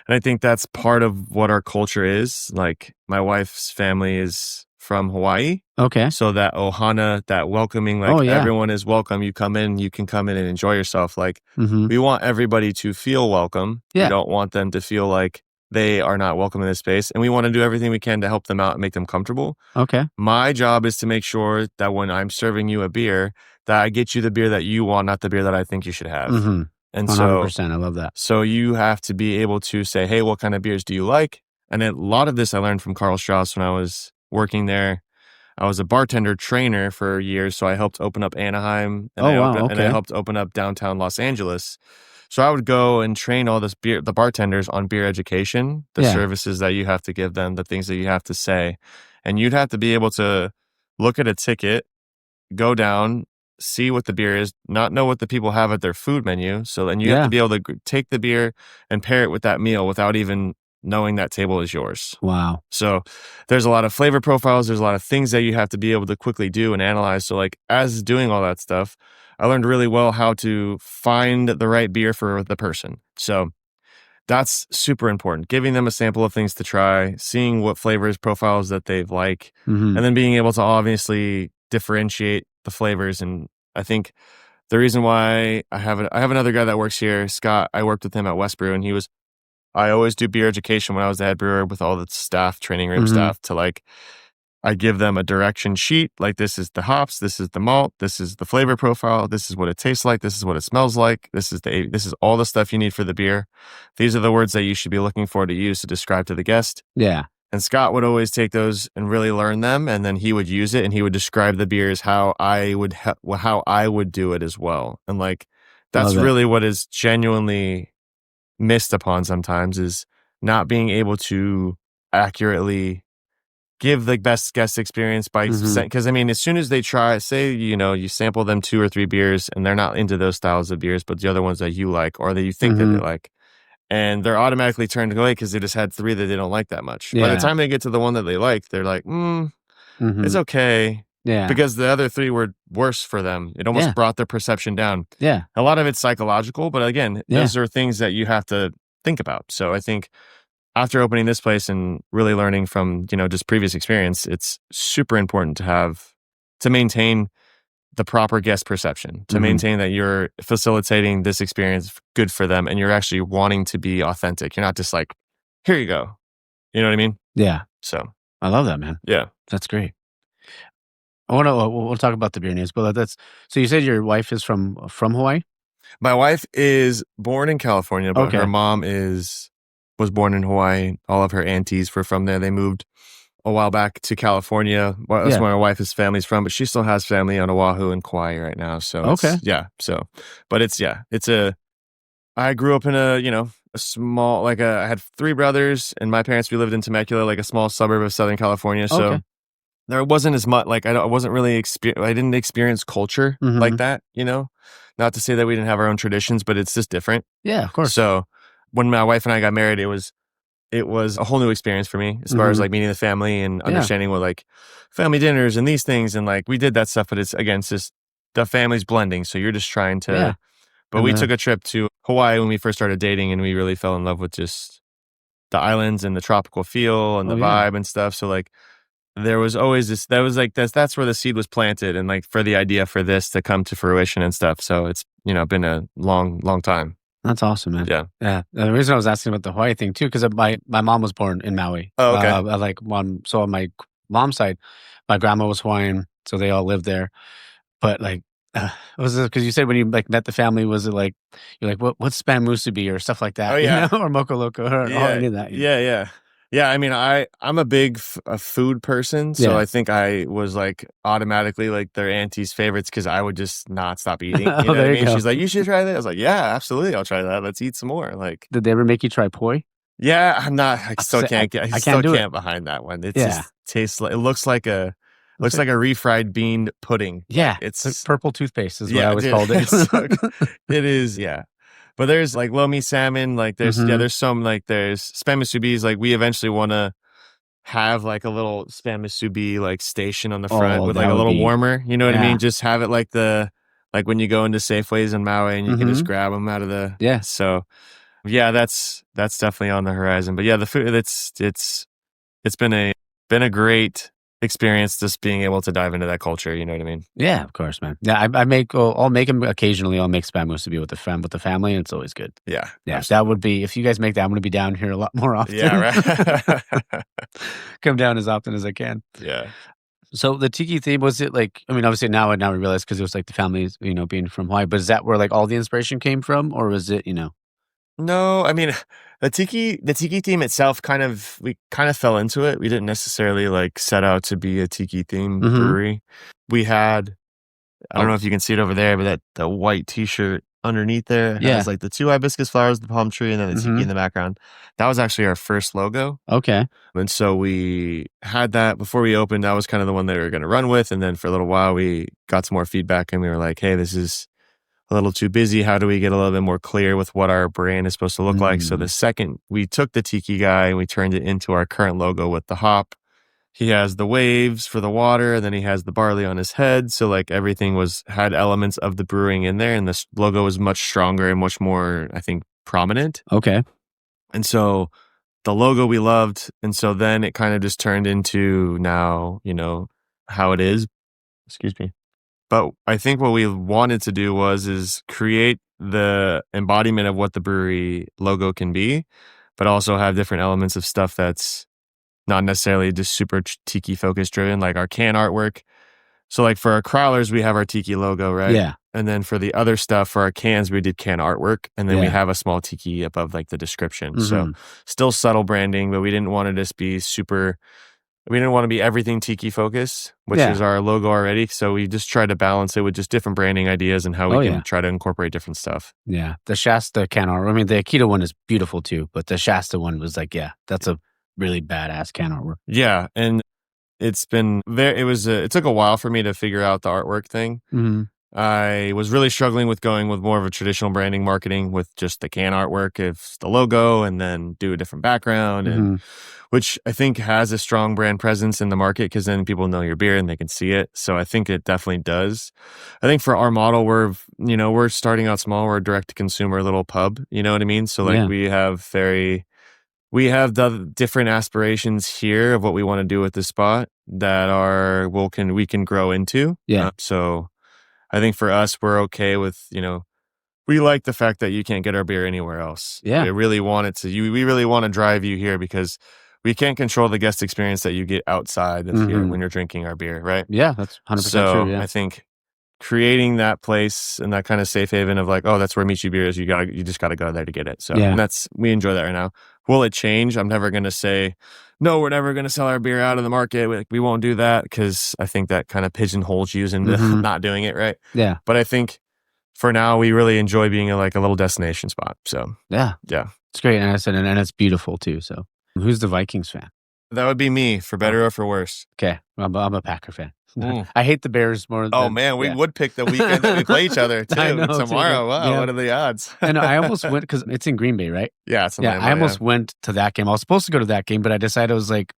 and I think that's part of what our culture is. Like, my wife's family is from Hawaii. Okay. So that ohana, that welcoming, like, everyone is welcome. You come in, you can come in and enjoy yourself. Like, we want everybody to feel welcome. We don't want them to feel like they are not welcome in this space. And we want to do everything we can to help them out and make them comfortable. Okay. My job is to make sure that when I'm serving you a beer, that I get you the beer that you want, not the beer that I think you should have. And 100%. I love that. So you have to be able to say, hey, what kind of beers do you like? And a lot of this I learned from Carl Strauss when I was working there. I was a bartender trainer for years, so I helped open up Anaheim, and I helped open up downtown Los Angeles. So I would go and train all the bartenders on beer education, the services that you have to give them, the things that you have to say. And you'd have to be able to look at a ticket, go down, see what the beer is, not know what the people have at their food menu. So then you have to be able to take the beer and pair it with that meal without even knowing that table is yours. Wow. So there's a lot of flavor profiles. There's a lot of things that you have to be able to quickly do and analyze. So like as doing all that stuff, I learned really well how to find the right beer for the person. So that's super important. Giving them a sample of things to try, seeing what flavors profiles that they like, and then being able to obviously differentiate the flavors. And I think the reason why I have another guy that works here, Scott. I worked with him at West Brew, and I always do beer education when I was the head brewer with all the staff, training room staff, to like, I give them a direction sheet. Like, this is the hops, this is the malt, this is the flavor profile, this is what it tastes like, this is what it smells like, this is all the stuff you need for the beer. These are the words that you should be looking for to use to describe to the guest. Yeah. And Scott would always take those and really learn them, and then he would use it and he would describe the beers how I would do it as well. And like, that's really what is genuinely missed upon sometimes, is not being able to accurately give the best guest experience by because I mean, as soon as they try, say, you sample them 2 or 3 beers and they're not into those styles of beers, but the other ones that you like or that you think that they like, and they're automatically turned away because they just had 3 that they don't like that much. By the time they get to the one that they like, they're like, it's okay. Yeah. Because the other 3 were worse for them. It almost brought their perception down. Yeah. A lot of it's psychological, but again, those are things that you have to think about. So I think after opening this place and really learning from, just previous experience, it's super important to maintain the proper guest perception, to maintain that you're facilitating this experience good for them and you're actually wanting to be authentic. You're not just like, here you go. You know what I mean? Yeah. So I love that, man. Yeah. That's great. We'll talk about the beer names, but so you said your wife is from Hawaii? My wife is born in California, but her mom was born in Hawaii. All of her aunties were from there. They moved a while back to California. Well, that's where my wife's family's from, but she still has family on Oahu and Kauai right now. So I grew up in a small, I had 3 brothers and my parents, we lived in Temecula, like a small suburb of Southern California. So there wasn't as much, I wasn't really, I didn't experience culture like that, not to say that we didn't have our own traditions, but it's just different. Yeah, of course. So when my wife and I got married, it was a whole new experience for me as far as like meeting the family and understanding what like family dinners and these things. And like we did that stuff, but it's just the family's blending. So you're just trying to, but we took a trip to Hawaii when we first started dating and we really fell in love with just the islands and the tropical feel and the vibe and stuff. So like there was always that's where the seed was planted and like for the idea for this to come to fruition and stuff. So it's, been a long, long time. That's awesome, man. Yeah. Yeah. The reason I was asking about the Hawaii thing too, because my mom was born in Maui. Oh, okay. So on my mom's side, my grandma was Hawaiian, so they all lived there. But was it because you said when you met the family, was it like you're like what's spam musubi or stuff like that? Oh yeah, or mocha loco or any of that? Yeah. I mean, I'm a big food person, so I think I was like automatically like their auntie's favorites because I would just not stop eating. You know what I mean? She's like, you should try that. I was like, yeah, absolutely, I'll try that. Let's eat some more. Like, did they ever make you try poi? Yeah, I'm not. I still can't behind that one. It just tastes like, it looks like a refried bean pudding. Yeah, it's like purple toothpaste is what I always called it. It is, yeah. But there's like lomi salmon, like there's there's some like there's spam musubis. Like we eventually want to have like a little spam musubi like station on the front with like a little warmer. You know what I mean? Just have it like when you go into Safeways in Maui and you can just grab them out of the So yeah, that's definitely on the horizon. But yeah, the food it's been a great experience just being able to dive into that culture. You know what I mean? Yeah, of course, man. Yeah, I'll make them occasionally. I'll make spam musubi with the family, and it's always good. Yeah, absolutely. That would be, if you guys make that, I'm going to be down here a lot more often. Yeah, right. Come down as often as I can. Yeah. So the tiki theme, was it like, I mean, obviously now I realize because it was like the families, being from Hawaii, but is that where like all the inspiration came from, or was it, No, I mean, the tiki theme itself we kind of fell into it. We didn't necessarily like set out to be a tiki theme brewery. We had, I don't know if you can see it over there, but the white t-shirt underneath there. It has like the 2 hibiscus flowers, the palm tree, and then the tiki in the background. That was actually our first logo. Okay. And so we had that before we opened. That was kind of the one that we were going to run with. And then for a little while, we got some more feedback and we were like, hey, this is a little too busy. How do we get a little bit more clear with what our brand is supposed to look like? So the second we took the tiki guy and we turned it into our current logo with the hop. He has the waves for the water, and then he has the barley on his head. So like everything had elements of the brewing in there, and this logo was much stronger and much more, I think, prominent. Okay. And so the logo we loved, and so then it kind of just turned into now, how it is. Excuse me. But I think what we wanted to do is create the embodiment of what the brewery logo can be, but also have different elements of stuff that's not necessarily just super tiki focus driven, like our can artwork. So like for our crowlers, we have our tiki logo, right? Yeah. And then for the other stuff, for our cans, we did can artwork. And then we have a small tiki above like the description. So still subtle branding, but we didn't want to just be we didn't want to be everything tiki focused, which is our logo already. So we just tried to balance it with just different branding ideas and how we can try to incorporate different stuff. Yeah. The Shasta can art. I mean, the Akita one is beautiful too, but the Shasta one was like, that's a really badass can artwork. Yeah, and it's been it took a while for me to figure out the artwork thing. I was really struggling with going with more of a traditional branding marketing with just the can artwork of the logo and then do a different background, and which I think has a strong brand presence in the market because then people know your beer and they can see it. So I think it definitely does. I think for our model, we're starting out small. We're a direct to consumer little pub, you know what I mean? So like we have the different aspirations here of what we want to do with the spot that we can grow into. Yeah. So I think for us, we're okay with, we like the fact that you can't get our beer anywhere else. Yeah. We really want we really want to drive you here because we can't control the guest experience that you get outside of here when you're drinking our beer, right? Yeah, that's 100% true. Yeah. I think creating that place and that kind of safe haven of like, oh, that's where Michi beer is. You just gotta go there to get it. So we enjoy that right now. Will it change? I'm never gonna say, no, we're never gonna sell our beer out of the market. We won't do that because I think that kind of pigeonholes you into not doing it, right? Yeah. But I think for now we really enjoy being a little destination spot. So yeah, it's great, and I said, and it's beautiful too. So who's the Vikings fan? That would be me, for better or for worse. Okay, I'm a Packer fan. I hate the Bears more. We would pick the weekend that we play each other too. Tomorrow. Wow, what are the odds? And I almost went because it's in Green Bay, right? Yeah, it's in I almost went to that game. I was supposed to go to that game, but I decided I was like,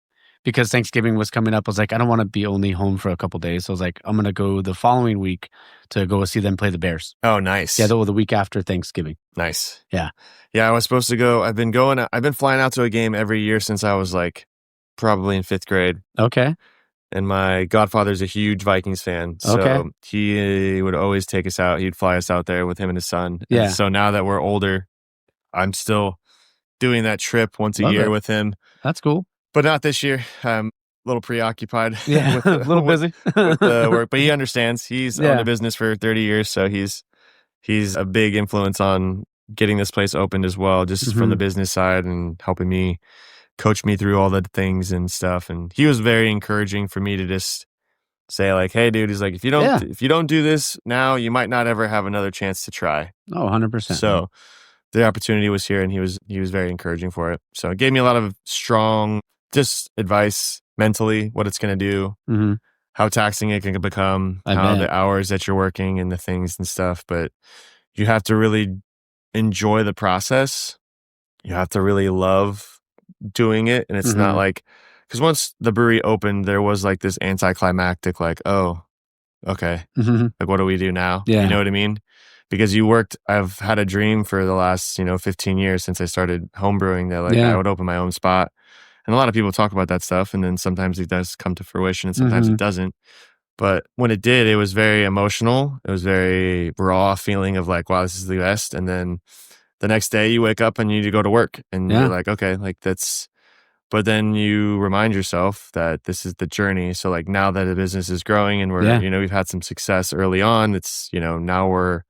because Thanksgiving was coming up, I was like, I don't want to be only home for a couple days. So I was like, I'm gonna go the following week to go see them play the Bears. Oh, nice. Yeah, the week after Thanksgiving. Nice. Yeah. Yeah, I was supposed to go. I've been flying out to a game every year since I was like probably in 5th grade. Okay. And my godfather's a huge Vikings fan. So he would always take us out. He'd fly us out there with him and his son. Yeah. And so now that we're older, I'm still doing that trip once a year with him. That's cool. But not this year. I'm a little preoccupied. Yeah, a little busy with the work. But he understands. He's owned a business for 30 years. So he's a big influence on getting this place opened as well, just from the business side and helping me coach me through all the things and stuff. And he was very encouraging for me to just say like, hey dude, he's like, if you don't do this now, you might not ever have another chance to try. Oh, 100%. So the opportunity was here and he was very encouraging for it. So it gave me a lot of strong just advice mentally, what it's going to do, how taxing it can become, the hours that you're working and the things and stuff. But you have to really enjoy the process. You have to really love doing it. And it's not like, because once the brewery opened, there was like this anticlimactic, like, oh, okay, like what do we do now? Yeah. You know what I mean? Because I've had a dream for the last, 15 years since I started homebrewing that like I would open my own spot. And a lot of people talk about that stuff. And then sometimes it does come to fruition and sometimes it doesn't. But when it did, it was very emotional. It was very raw feeling of like, wow, this is the best. And then the next day you wake up and you need to go to work and you're like, okay, like that's, but then you remind yourself that this is the journey. So like now that the business is growing and we're, we've had some success early on, it's, now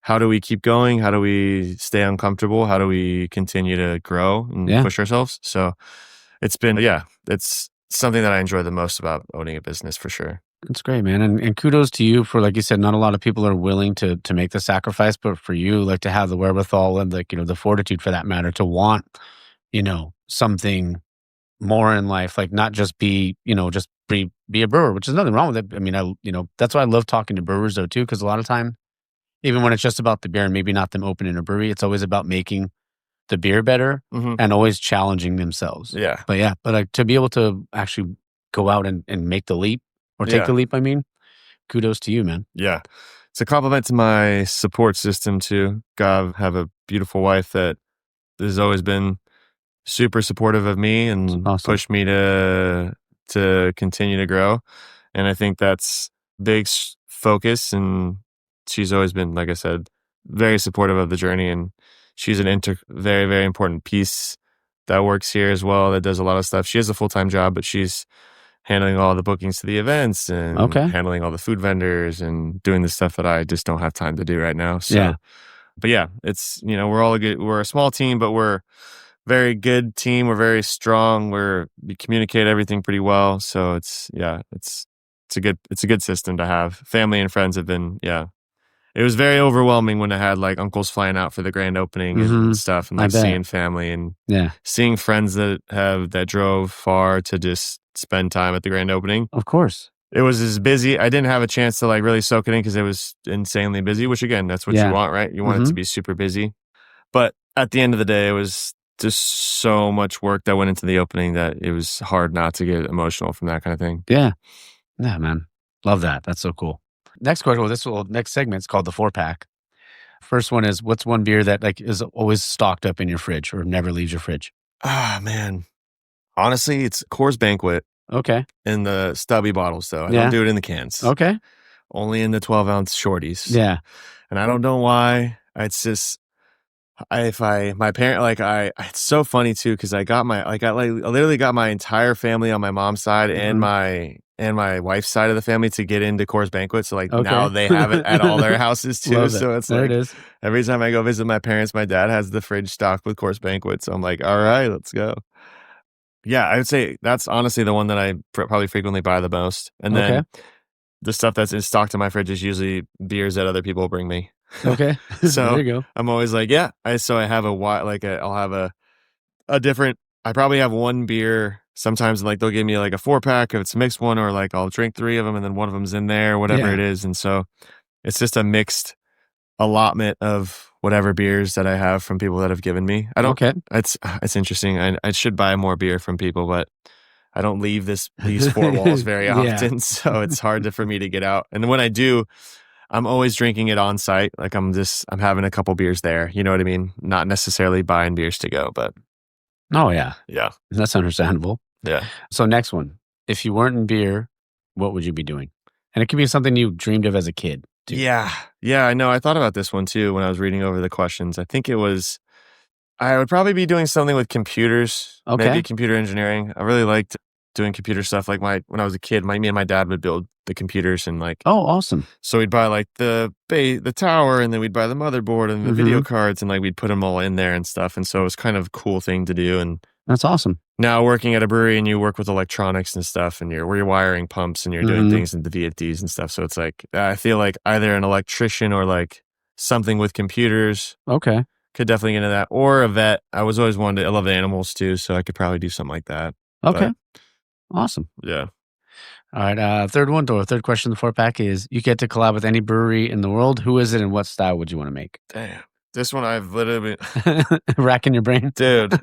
how do we keep going? How do we stay uncomfortable? How do we continue to grow and push ourselves? So it's been, it's something that I enjoy the most about owning a business for sure. That's great, man. And kudos to you for, like you said, not a lot of people are willing to make the sacrifice, but for you, like to have the wherewithal and like, the fortitude for that matter to want, something more in life, like not just be, just be a brewer, which is nothing wrong with it. I mean, that's why I love talking to brewers though too, because a lot of time, even when it's just about the beer and maybe not them opening a brewery, it's always about making the beer better Mm-hmm. and always challenging themselves. Yeah. But like to be able to actually go out and make the leap or take the leap, I mean, kudos to you, man. Yeah. It's a compliment to my support system too. God, have a beautiful wife that has always been super supportive of me and Awesome. pushed me to continue to grow. And I think that's big focus. And she's always been, like I said, very supportive of the journey. And she's an very, very important piece that works here as well, that does a lot of stuff. She has a full-time job, but she's handling all the bookings to the events and handling all the food vendors and doing the stuff that I just don't have time to do right now. So, but yeah, it's, we're all we're a small team, but we're very good team. We're very strong. We communicate everything pretty well. So it's a good system to have. Family and friends have been, it was very overwhelming when I had like uncles flying out for the grand opening and stuff, and like seeing family and seeing friends that drove far to just spend time at the grand opening. Of course. It was as busy. I didn't have a chance to like really soak it in because it was insanely busy, which again, that's what you want, right? You want it to be super busy. But at the end of the day, it was just so much work that went into the opening that it was hard not to get emotional from that kind of thing. Yeah. Yeah, man. Love that. That's so cool. Next question. Next segment is called the 4-pack. First one is, what's one beer that like is always stocked up in your fridge or never leaves your fridge? Ah, man. Honestly, it's Coors Banquet. Okay. In the stubby bottles, though. I don't do it in the cans. Okay. Only in the 12-ounce shorties. Yeah. And I don't know why. It's just, my parent, it's so funny too, because I literally got my entire family on my mom's side and my wife's side of the family to get into Coors Banquet. So now they have it at all their houses too. So it's there it is. Every time I go visit my parents, my dad has the fridge stocked with Coors Banquet. So I'm like, all right, let's go. Yeah, I would say that's honestly the one that I probably frequently buy the most. And then the stuff that's in stocked in my fridge is usually beers that other people bring me. Okay. So there you go. I'm always like, I have I'll have a different, I probably have one beer. Sometimes like they'll give me like a 4-pack if it's a mixed one, or like I'll drink 3 of them and then one of them's in there, whatever it is. And so it's just a mixed allotment of whatever beers that I have from people that have given me. I don't. It's interesting. I should buy more beer from people, but I don't leave these 4 walls very often, so it's hard for me to get out. And when I do, I'm always drinking it on site. Like I'm having a couple beers there. You know what I mean? Not necessarily buying beers to go, but yeah, that's understandable. Yeah. So next one, if you weren't in beer, what would you be doing? And it could be something you dreamed of as a kid. Too. Yeah, I know. I thought about this one too when I was reading over the questions. I think I would probably be doing something with computers, maybe computer engineering. I really liked doing computer stuff. Like when I was a kid, me and my dad would build the computers and like. Oh, awesome! So we'd buy like the tower, and then we'd buy the motherboard and the video cards, and like we'd put them all in there and stuff. And so it was kind of a cool thing to do. And that's awesome. Now working at a brewery and you work with electronics and stuff, and you're wiring pumps and you're doing things in the VFDs and stuff. So it's like, I feel like either an electrician or like something with computers. Okay. Could definitely get into that. Or a vet. I was always I love animals too. So I could probably do something like that. Okay. Awesome. Yeah. All right. Third question in the 4-pack is, you get to collab with any brewery in the world. Who is it and what style would you want to make? Damn. This one I've literally been racking your brain. Dude,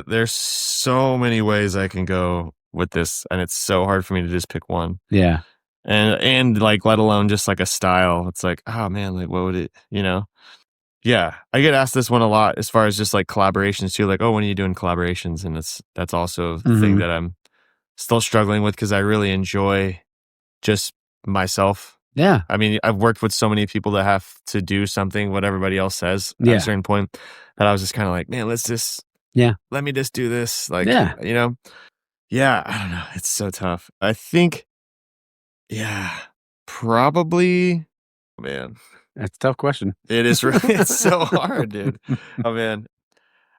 there's so many ways I can go with this, and it's so hard for me to just pick one. Yeah. And like, let alone just like a style. It's like, oh man, like what would it, Yeah. I get asked this one a lot as far as just like collaborations too. Like, oh, when are you doing collaborations? And that's also the thing that I'm still struggling with, because I really enjoy just myself. Yeah. I mean, I've worked with so many people that have to do something what everybody else says at a certain point, that I was just kind of like, man, let me just do this. Like, I don't know. It's so tough. I think, probably, man. That's a tough question. It is really, it's so hard, dude. Oh man.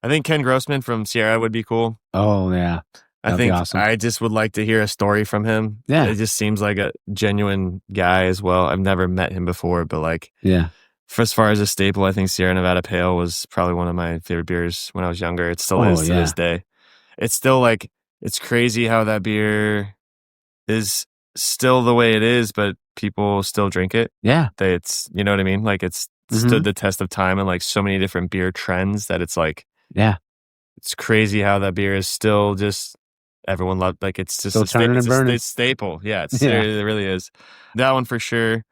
I think Ken Grossman from Sierra would be cool. Oh yeah. I think awesome. I just would like to hear a story from him. Yeah. It just seems like a genuine guy as well. I've never met him before, but like, for as far as a staple, I think Sierra Nevada Pale was probably one of my favorite beers when I was younger. It still is to this day. It's still like, it's crazy how that beer is still the way it is, but people still drink it. Yeah. It's, you know what I mean? Like it's stood the test of time and like so many different beer trends that it's like, it's crazy how that beer is still just, everyone loved, like it's just a staple. Yeah, it really is. That one for sure.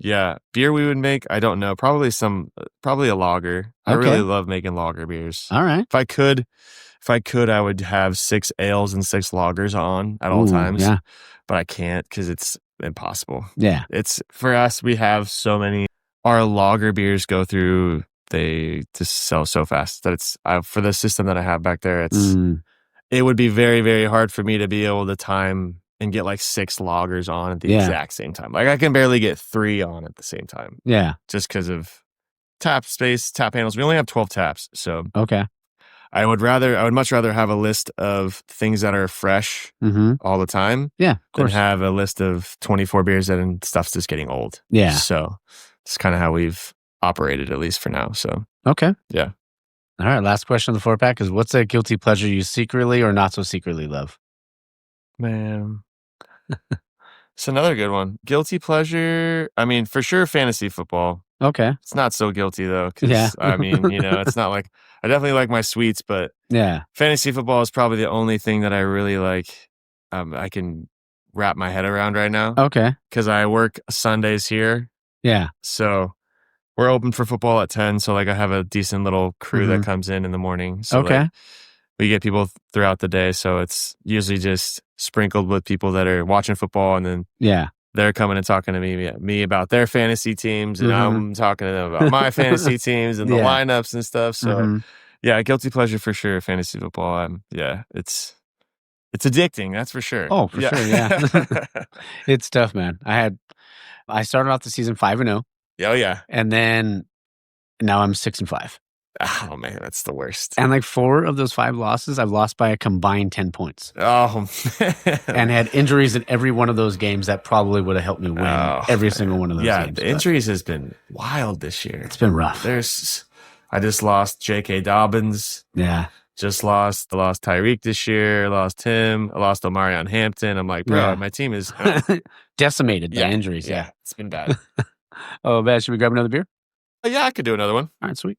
Yeah, beer we would make, I don't know, probably a lager. I really love making lager beers. All right. If I could, I would have 6 ales and 6 lagers on at all times. Yeah. But I can't because it's impossible. Yeah. It's, for us, we have so many, our lager beers go through, they just sell so fast that it's, for the system that I have back there, it's, it would be very, very hard for me to be able to time and get like 6 lagers on at the exact same time. Like I can barely get 3 on at the same time. Yeah. Just because of tap space, tap handles. We only have 12 taps. So I would much rather have a list of things that are fresh all the time than have a list of 24 beers and stuff's just getting old. Yeah. So it's kind of how we've operated, at least for now. So, yeah. All right. Last question on the 4-pack is, what's a guilty pleasure you secretly or not so secretly love? Man. It's another good one. Guilty pleasure. I mean, for sure, fantasy football. Okay. It's not so guilty though. I mean, it's not like, I definitely like my sweets, but fantasy football is probably the only thing that I really like. I can wrap my head around right now. Okay. Because I work Sundays here. Yeah. So we're open for football at 10. So like I have a decent little crew that comes in the morning. So like, we get people throughout the day. So it's usually just sprinkled with people that are watching football, and then they're coming and talking to me about their fantasy teams, and I'm talking to them about my fantasy teams and the lineups and stuff. So guilty pleasure for sure. Fantasy football. It's addicting. That's for sure. Oh, for sure. Yeah. It's tough, man. I started off the season 5-0. Oh yeah. And then now I'm 6-5. Oh man, that's the worst. And like 4 of those 5 losses, I've lost by a combined 10 points. Oh man. And had injuries in every one of those games that probably would have helped me win every single one of those games. Yeah, the injuries has been wild this year. It's been rough. I just lost J.K. Dobbins. Yeah. I lost Tyreek this year. Lost him. I lost Omarion Hampton. I'm like, bro, my team is decimated by injuries. Yeah. It's been bad. Oh, man. Should we grab another beer? Yeah, I could do another one. All right, sweet.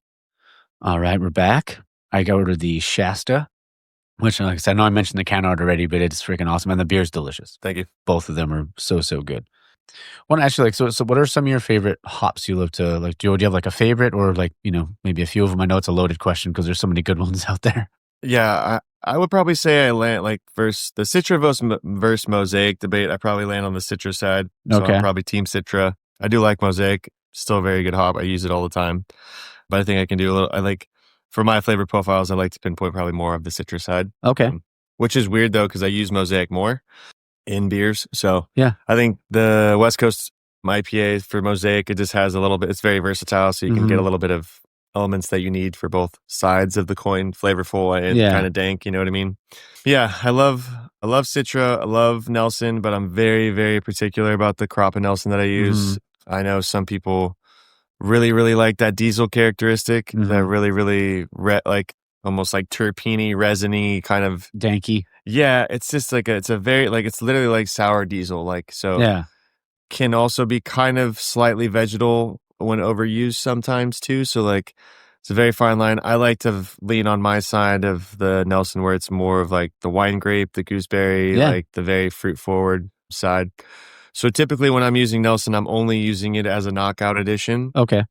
All right, we're back. I go to the Shasta, which, like I said, I know I mentioned the can art already, but it's freaking awesome. And the beer's delicious. Thank you. Both of them are so good. Well, actually, so what are some of your favorite hops you love to, like, do you have like a favorite, or like, maybe a few of them? I know it's a loaded question because there's so many good ones out there. Yeah, I would probably say I land like versus the Citra versus Mosaic debate. I probably land on the Citra side. So I'm probably Team Citra. I do like Mosaic. Still a very good hop. I use it all the time. But I think I can do a little, I like, for my flavor profiles, I like to pinpoint probably more of the citrus side. Okay. Which is weird though, because I use Mosaic more in beers. So I think the West Coast IPA for Mosaic, it just has a little bit, it's very versatile. So you can get a little bit of elements that you need for both sides of the coin, flavorful and kind of dank, you know what I mean? Yeah, I love Citra, I love Nelson, but I'm very, very particular about the crop of Nelson that I use. I know some people really, really like that diesel characteristic, that really, like almost like terpene, resiny kind of danky. Yeah, it's just like it's literally like sour diesel, like so. Can also be kind of slightly vegetal when overused sometimes too. So like it's a very fine line. I like to lean on my side of the Nelson, where it's more of like the wine grape, the gooseberry, like the very fruit forward side. So typically when I'm using Nelson, I'm only using it as a knockout addition. Okay.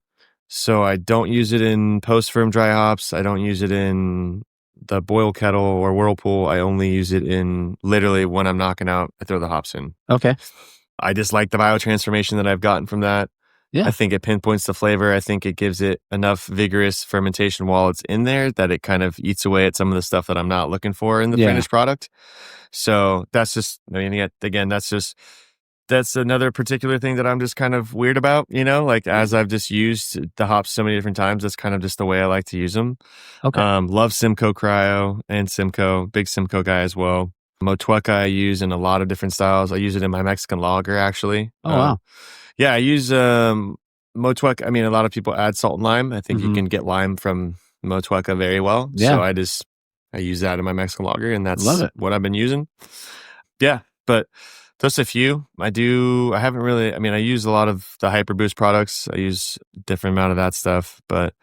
So I don't use it in post-firm dry hops. I don't use it in the boil kettle or whirlpool. I only use it in literally when I'm knocking out, I throw the hops in. Okay. I just like the biotransformation that I've gotten from that. Yeah. I think it pinpoints the flavor. I think it gives it enough vigorous fermentation while it's in there that it kind of eats away at some of the stuff that I'm not looking for in the finished product. So that's just, I mean, again, that's just that's another particular thing that I'm just kind of weird about, like as I've just used the hops so many different times, that's kind of just the way I like to use them. Okay. Love Simcoe Cryo and Simcoe, big Simcoe guy as well. Motueka I use in a lot of different styles. I use it in my Mexican lager, actually. Oh, wow. Yeah, I use Motueka. I mean, a lot of people add salt and lime. I think you can get lime from Motueka very well. Yeah. So I use that in my Mexican lager, and that's Love it. what I've been using. Yeah, but just a few. I haven't really, I use a lot of the Hyper Boost products. I use a different amount of that stuff, but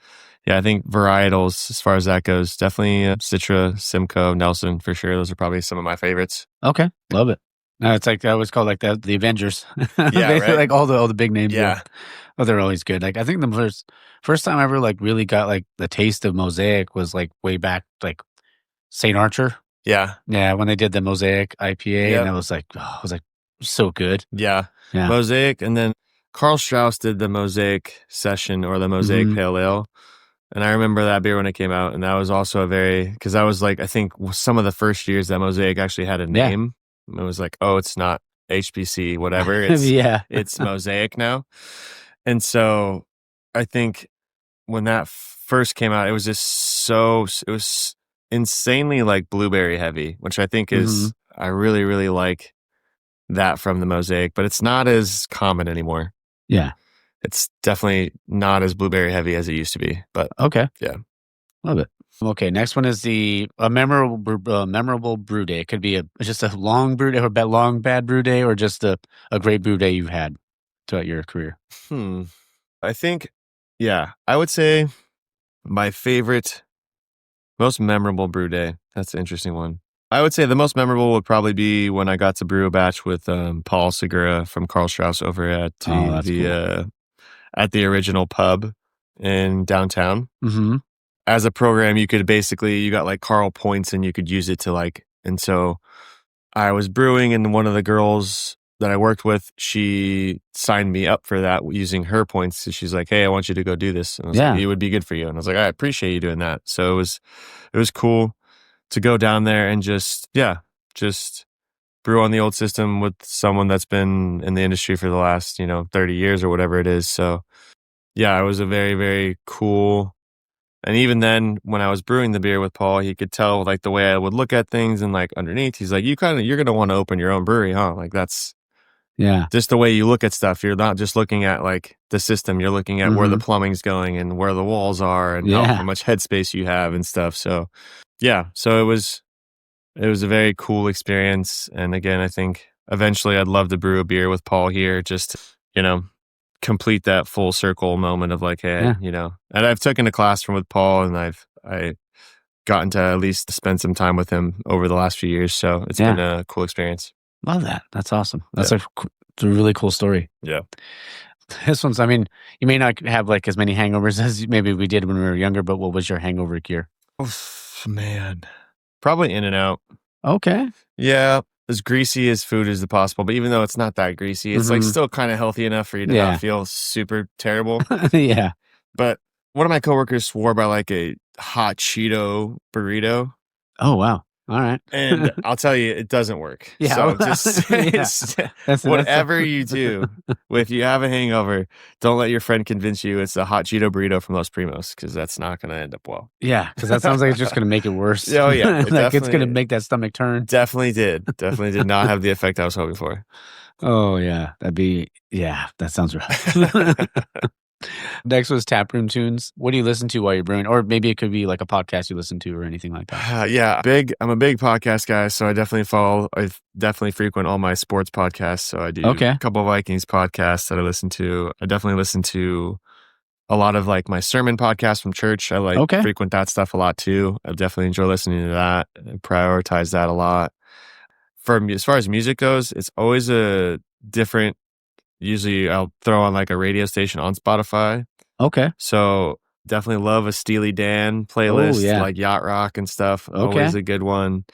yeah, I think varietals, as far as that goes, definitely Citra, Simcoe, Nelson, for sure. Those are probably some of my favorites. Okay, love it. No, it's like I always call like the Avengers. Yeah, right? Like all the big names. Yeah. Oh, they're always good. Like I think the first time I ever like really got like the taste of Mosaic was like way back like St. Archer. Yeah. Yeah, when they did the Mosaic IPA, and I was like, so good. Yeah. Mosaic, and then Carl Strauss did the Mosaic session or the Mosaic Pale Ale. And I remember that beer when it came out, and that was also because that was like, I think some of the first years that Mosaic actually had a name. It was like, oh, it's not HBC, whatever. It's, it's Mosaic now. And so I think when that first came out, it was just it was insanely like blueberry heavy, which I think is, I really, really like that from the Mosaic, but it's not as common anymore. Yeah. It's definitely not as blueberry heavy as it used to be, but okay. Yeah. Love it. Okay, next one is a memorable brew day. It could be just a long brew day, or long bad brew day, or just a great brew day you've had throughout your career. I think, I would say my favorite, most memorable brew day. That's an interesting one. I would say the most memorable would probably be when I got to brew a batch with Paul Segura from Carl Strauss over at at the original pub in downtown. As a program, you got like Carl points, and you could use it to and so I was brewing, and one of the girls that I worked with, she signed me up for that using her points. So she's like, hey, I want you to go do this. And I was like, it would be good for you. And I was like, I appreciate you doing that. So it was cool to go down there and just brew on the old system with someone that's been in the industry for the last, 30 years or whatever it is. So yeah, it was a very, very cool. And even then, when I was brewing the beer with Paul, he could tell like the way I would look at things, and like underneath, he's like, you're going to want to open your own brewery, huh? Like that's just the way you look at stuff. You're not just looking at like the system. You're looking at where the plumbing's going and where the walls are and how much headspace you have and stuff. So yeah, so it was a very cool experience. And again, I think eventually I'd love to brew a beer with Paul here, just, complete that full circle moment of like, hey, and I've taken a class with Paul, and I've gotten to at least spend some time with him over the last few years. So it's been a cool experience. Love that. That's awesome. That's it's a really cool story. Yeah. This one's, you may not have like as many hangovers as maybe we did when we were younger, but what was your hangover cure? Oh, man. Probably In-N-Out. Okay. Yeah. As greasy as food as possible, but even though it's not that greasy, it's like still kind of healthy enough for you to not feel super terrible. Yeah. But one of my coworkers swore by like a hot Cheeto burrito. Oh, wow. All right. And I'll tell you, it doesn't work. So just whatever you do, if you have a hangover, don't let your friend convince you it's a hot Cheeto burrito from Los Primos, because that's not going to end up well. Yeah, because that sounds like it's just going to make it worse. Oh, yeah. Like it's going to make that stomach turn. Definitely did. Definitely did not have the effect I was hoping for. Oh, yeah. That sounds rough. Next was Taproom tunes. What do you listen to while you're brewing? Or maybe it could be like a podcast you listen to or anything like that. I'm a big podcast guy, so I definitely frequent all my sports podcasts. So I do a couple of Vikings podcasts that I listen to. I definitely listen to a lot of like my sermon podcasts from church. I frequent that stuff a lot too. I definitely enjoy listening to that. I prioritize that a lot. As far as music goes, it's always a different. Usually I'll throw on like a radio station on Spotify. Okay. So definitely love a Steely Dan playlist, like yacht rock and stuff. Always a good one.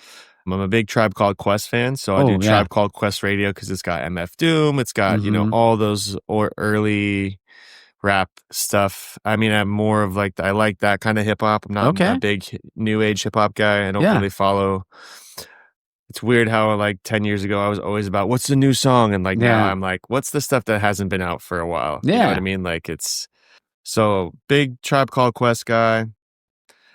I'm a big Tribe Called Quest fan, so I do Tribe Called Quest radio because it's got MF Doom. It's got, all those early rap stuff. I'm more of like, I like that kind of hip hop. I'm not a big new age hip hop guy. I don't really follow it's weird how like 10 years ago I was always about what's the new song, and like now Yeah. I'm like, what's the stuff that hasn't been out for a while? You know what I Yeah. mean? Like it's so big Tribe Called Quest guy.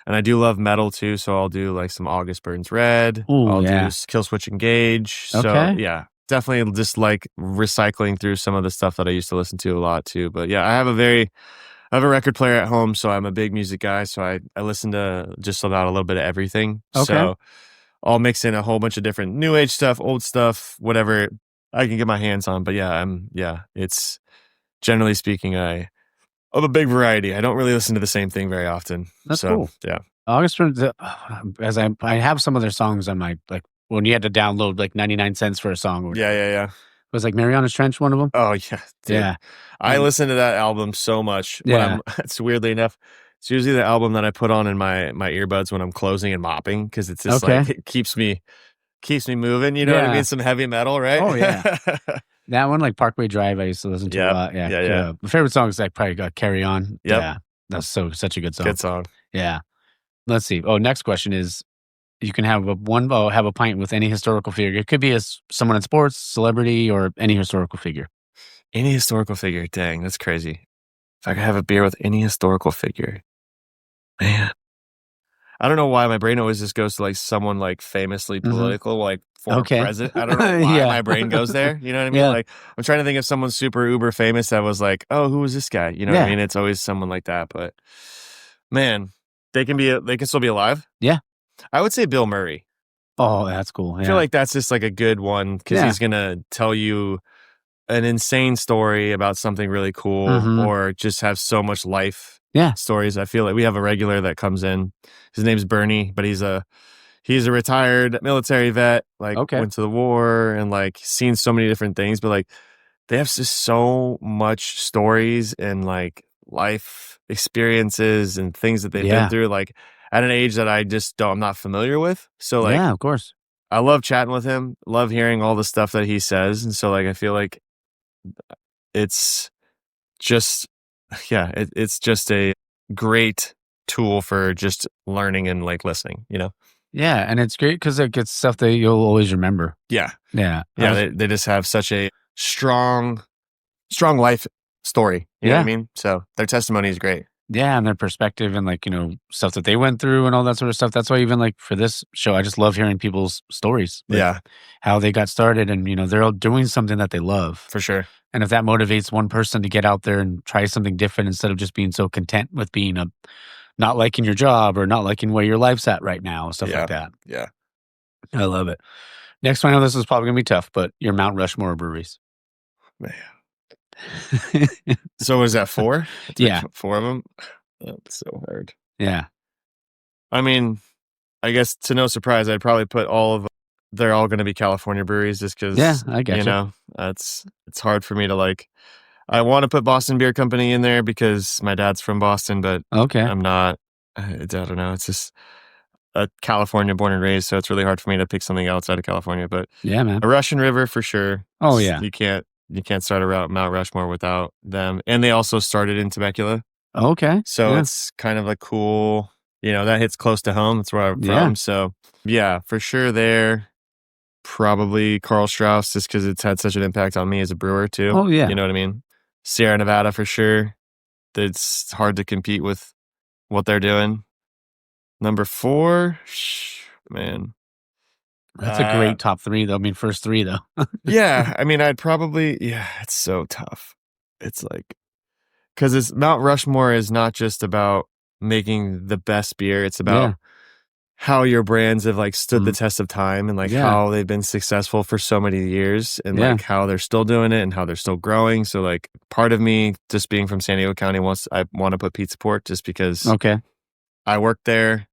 And I do love metal too, so I'll do like some August Burns Red. Oh, I'll do yeah. Killswitch Engage. So Okay. yeah, definitely just like recycling through some of the stuff that I used to listen to a lot too. But yeah, I have a record player at home, so I'm a big music guy. So I listen to just about a little bit of everything. Okay. So I'll mix in a whole bunch of different new age stuff, old stuff, whatever I can get my hands on. But yeah, it's generally speaking, of a big variety. I don't really listen to the same thing very often. That's So cool. yeah. August Burns, as I have some of their songs on my, like, when you had to download like 99 cents for a song or whatever. Yeah. Was like Mariana's Trench one of them? Oh yeah, dude. Yeah. I listen to that album so much when Yeah. it's weirdly enough, it's usually the album that I put on in my earbuds when I'm closing and mopping, because it's just like it keeps me moving, you know what I Yeah. mean? Some heavy metal, right? Oh, yeah. That one, like Parkway Drive, I used to listen to a lot. Yeah. Yeah. My favorite song is like probably got Carry On. Yep. Yeah. That's such a good song. Good song. Yeah. Let's see. Oh, next question is, you can have have a pint with any historical figure. It could be someone in sports, celebrity, or any historical figure. Any historical figure. Dang, that's crazy. If I could have a beer with any historical figure, man. I don't know why my brain always just goes to like someone like famously political, like former president. I don't know why my brain goes there. You know what I mean? Yeah. Like I'm trying to think of someone super uber famous that was like, oh, who was this guy? You know what I mean? It's always someone like that. But man, they can still be alive. Yeah. I would say Bill Murray. Oh, that's cool. I feel like that's just like a good one because he's gonna tell you an insane story about something really cool, or just have so much life stories. I feel like we have a regular that comes in. His name's Bernie, but he's a retired military vet, like went to the war and like seen so many different things, but like they have just so much stories and like life experiences and things that they've been through, like at an age that I'm not familiar with. So like, yeah, of course. I love chatting with him, love hearing all the stuff that he says. And so like, I feel like it's just, it's just a great tool for just learning and like listening, you know? Yeah. And it's great because it gets stuff that you'll always remember. Yeah. Yeah. They just have such a strong life story. You know what I mean? So their testimony is great. Yeah, and their perspective and like, stuff that they went through and all that sort of stuff. That's why even like for this show, I just love hearing people's stories. Like how they got started and, they're all doing something that they love. For sure. And if that motivates one person to get out there and try something different instead of just being so content with being not liking your job or not liking where your life's at right now, stuff like that. Yeah. I love it. Next one, I know this is probably going to be tough, but your Mount Rushmore breweries. Man. So was that 4? Yeah. 4 of them? That's so hard. Yeah. I mean, I guess to no surprise, I'd probably put they're all going to be California breweries just because, I get it's hard for me to like, I want to put Boston Beer Company in there because my dad's from Boston, but I'm not, I don't know. It's just a California born and raised. So it's really hard for me to pick something outside of California, but yeah, man. A Russian River for sure. Oh yeah. You can't start a Mount Rushmore without them. And they also started in Temecula. Okay. So it's kind of a cool, that hits close to home. That's where I'm from. So yeah, for sure there. Probably Carl Strauss, just because it's had such an impact on me as a brewer too. Oh yeah. You know what I mean? Sierra Nevada for sure. It's hard to compete with what they're doing. Number 4, man. That's a great top 3 though. I mean, first 3 though. Yeah. I mean, I'd probably, it's so tough. It's like, because Mount Rushmore is not just about making the best beer. It's about how your brands have like stood the test of time and like how they've been successful for so many years and like how they're still doing it and how they're still growing. So like part of me just being from San Diego County I want to put Pizza Port just because I work there.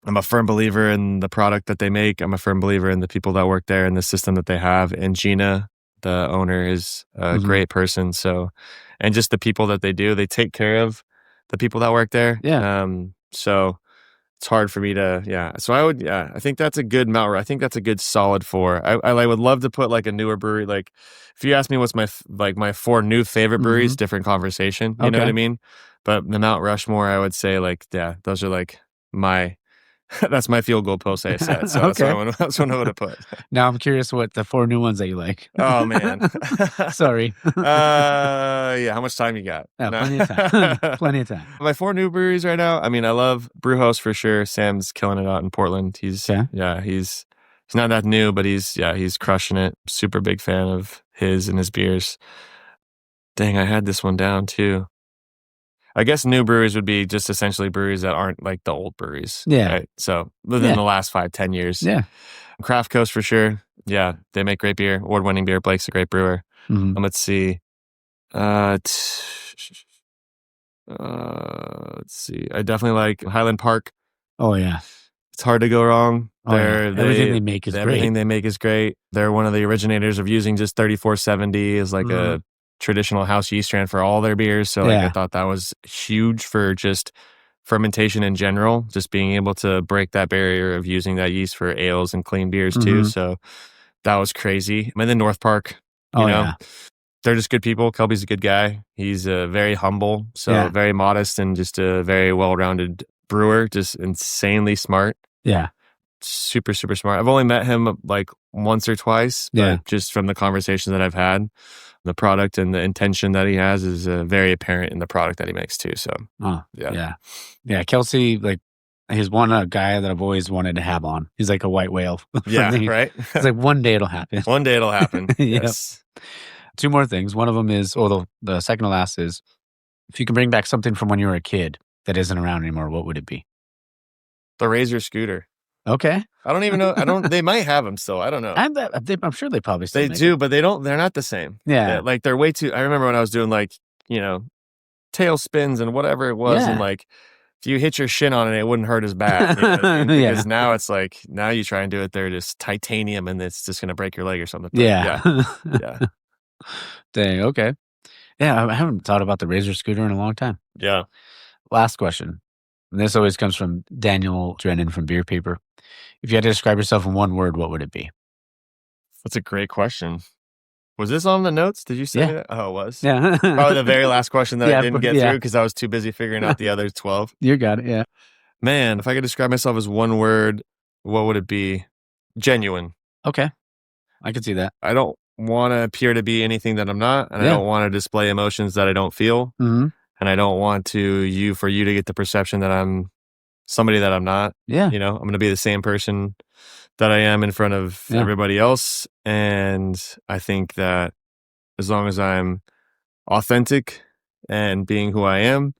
I'm a firm believer in the product that they make. I'm a firm believer in the people that work there and the system that they have. And Gina, the owner, is a great person. So, and just the people that they take care of the people that work there. So it's hard for me to, so I think that's a good I think that's a good solid 4. I would love to put like a newer brewery. Like if you ask me what's my 4 new favorite breweries, different conversation, you know what I mean? But the Mount Rushmore, I would say like, those are like my That's my field goal post I set. So Okay. that's what I would have put. Now I'm curious what the 4 new ones that you like. Oh man. Sorry. Yeah. How much time you got? Yeah, No. plenty of time. Plenty of time. My 4 new breweries right now. I mean, I love Brewhouse for sure. Sam's killing it out in Portland. He's not that new, but he's crushing it. Super big fan of his and his beers. Dang, I had this one down too. I guess new breweries would be just essentially breweries that aren't like the old breweries. Yeah. Right? So within the last 5-10 years. Yeah. Craft Coast for sure. Yeah. They make great beer. Award-winning beer. Blake's a great brewer. Mm-hmm. Let's see. Let's see. I definitely like Highland Park. Oh yeah. It's hard to go wrong. Everything they make is great. Everything they make is great. They're one of the originators of using just 3470 as like a traditional house yeast strand for all their beers. So like, I thought that was huge for just fermentation in general, just being able to break that barrier of using that yeast for ales and clean beers too. So that was crazy. And then North Park, you know, they're just good people. Kelby's a good guy. He's very humble, so very modest and just a very well-rounded brewer, just insanely smart. Yeah. Super, super smart. I've only met him like once or twice, but just from the conversations that I've had, the product and the intention that he has is very apparent in the product that he makes too. So, yeah. Kelsey, like, he's a guy that I've always wanted to have on. He's like a white whale. Yeah, right. It's like one day it'll happen. One day it'll happen. Yes. 2 more things. One of them is, the second to last is, if you can bring back something from when you were a kid that isn't around anymore, what would it be? The Razor scooter. Okay. I don't even know. They might have them still. I don't know. I'm sure they probably still They do, but they're not the same. Yeah. They're way too, I remember when I was doing like, tail spins and whatever it was. And like, if you hit your shin on it, it wouldn't hurt as bad. Because now it's like, now you try and do it, they're just titanium and it's just going to break your leg or something. But yeah. Dang. Okay. Yeah. I haven't thought about the Razor scooter in a long time. Yeah. Last question. And this always comes from Daniel Drennan from Beer Paper. If you had to describe yourself in one word, what would it be? That's a great question. Was this on the notes? Did you say that? Oh, it was? Yeah. Probably the very last question that I didn't get through because I was too busy figuring out the other 12. You got it, yeah. Man, if I could describe myself as one word, what would it be? Genuine. Okay. I could see that. I don't want to appear to be anything that I'm not, and I don't want to display emotions that I don't feel. Mm-hmm. And I don't want for you to get the perception that I'm somebody that I'm not. Yeah. I'm going to be the same person that I am in front of everybody else. And I think that as long as I'm authentic and being who I am,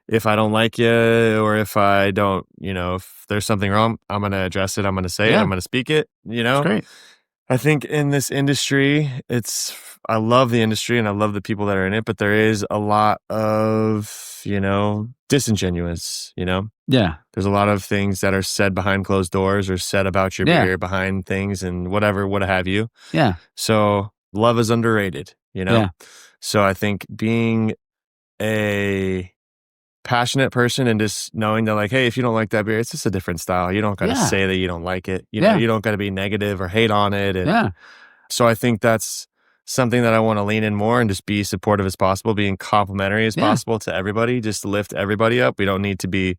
if I don't like you or if I don't, if there's something wrong, I'm going to address it. I'm going to say it. I'm going to speak it, That's great. I think in this industry, I love the industry and I love the people that are in it, but there is a lot of, disingenuous, Yeah. There's a lot of things that are said behind closed doors or said about your beer behind things and whatever, what have you. Yeah. So love is underrated, Yeah. So I think being a passionate person and just knowing that like, hey, if you don't like that beer, it's just a different style. You don't got to say that you don't like it. You know, you don't got to be negative or hate on it. And so I think that's something that I want to lean in more and just be supportive as possible, being complimentary as possible to everybody, just to lift everybody up. We don't need to be,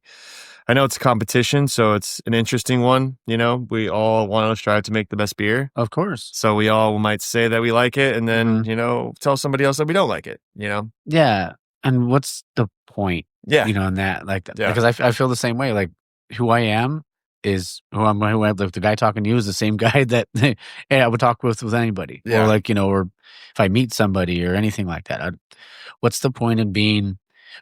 I know it's a competition, so it's an interesting one. We all want to strive to make the best beer. Of course. So we all might say that we like it and then, tell somebody else that we don't like it, Yeah. And what's the point? Yeah. In that, like, because I feel the same way. Like, who I am is who I'm. Like, the guy talking to you is the same guy that I would talk with anybody. Yeah. Or like, or if I meet somebody or anything like that. What's the point in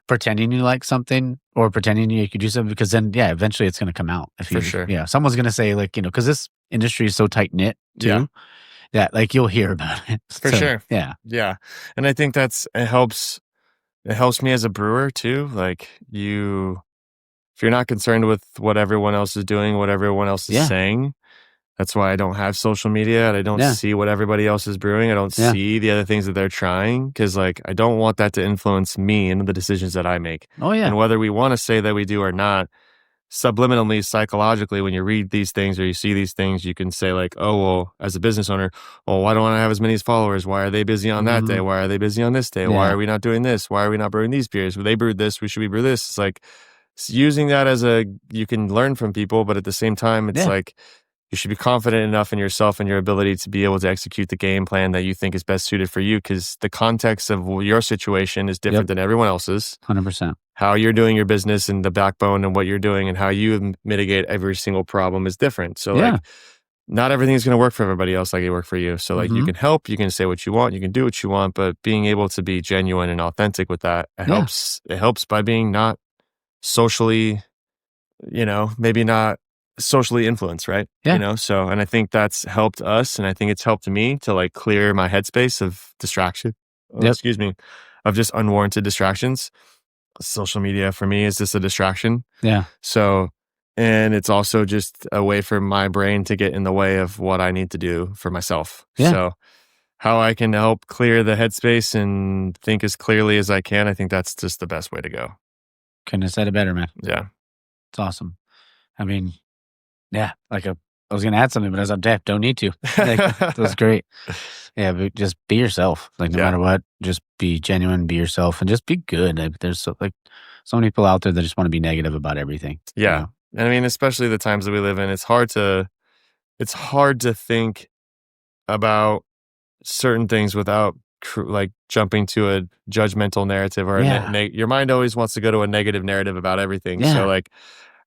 pretending you like something or pretending you could do something? Because then, eventually it's going to come out. For sure. Yeah. Someone's going to say like, because this industry is so tight knit too. That like you'll hear about it. For sure. Yeah. Yeah. And I think it helps me as a brewer too. Like if you're not concerned with what everyone else is doing, what everyone else is saying, that's why I don't have social media and I don't see what everybody else is brewing. I don't see the other things that they're trying because like I don't want that to influence me and the decisions that I make. Oh yeah. And whether we want to say that we do or not, subliminally, psychologically, when you read these things or you see these things, you can say like, oh, well, as a business owner, why don't I have as many followers? Why are they busy on that day? Why are they busy on this day? Why are we not doing this? Why are we not brewing these beers? Well, they brewed this, we should be brew this. It's like, using that as you can learn from people, but at the same time, it's like you should be confident enough in yourself and your ability to be able to execute the game plan that you think is best suited for you, because the context of your situation is different than everyone else's. 100%. How you're doing your business and the backbone and what you're doing and how you mitigate every single problem is different. So like, not everything is going to work for everybody else like it worked for you. So like, you can help, you can say what you want, you can do what you want, but being able to be genuine and authentic with that, it helps. It helps by being not socially, maybe not socially influenced, right? So, and I think that's helped us, and I think it's helped me to like clear my headspace of distraction. Excuse me, of just unwarranted distractions. Social media for me is just a distraction. So, and it's also just a way for my brain to get in the way of what I need to do for myself. So how I can help clear the headspace and think as clearly as I can, I think that's just the best way to go. Couldn't have said it better, man. Yeah. It's awesome. I mean, like I was going to add something, but I was like, don't need to. Like, that was great. Yeah, but just be yourself. Like, no matter what, just be genuine, be yourself, and just be good. Like, there's so many people out there that just want to be negative about everything. Yeah. And I mean, especially the times that we live in, it's hard to think about certain things without like jumping to a judgmental narrative or your mind always wants to go to a negative narrative about everything. So like,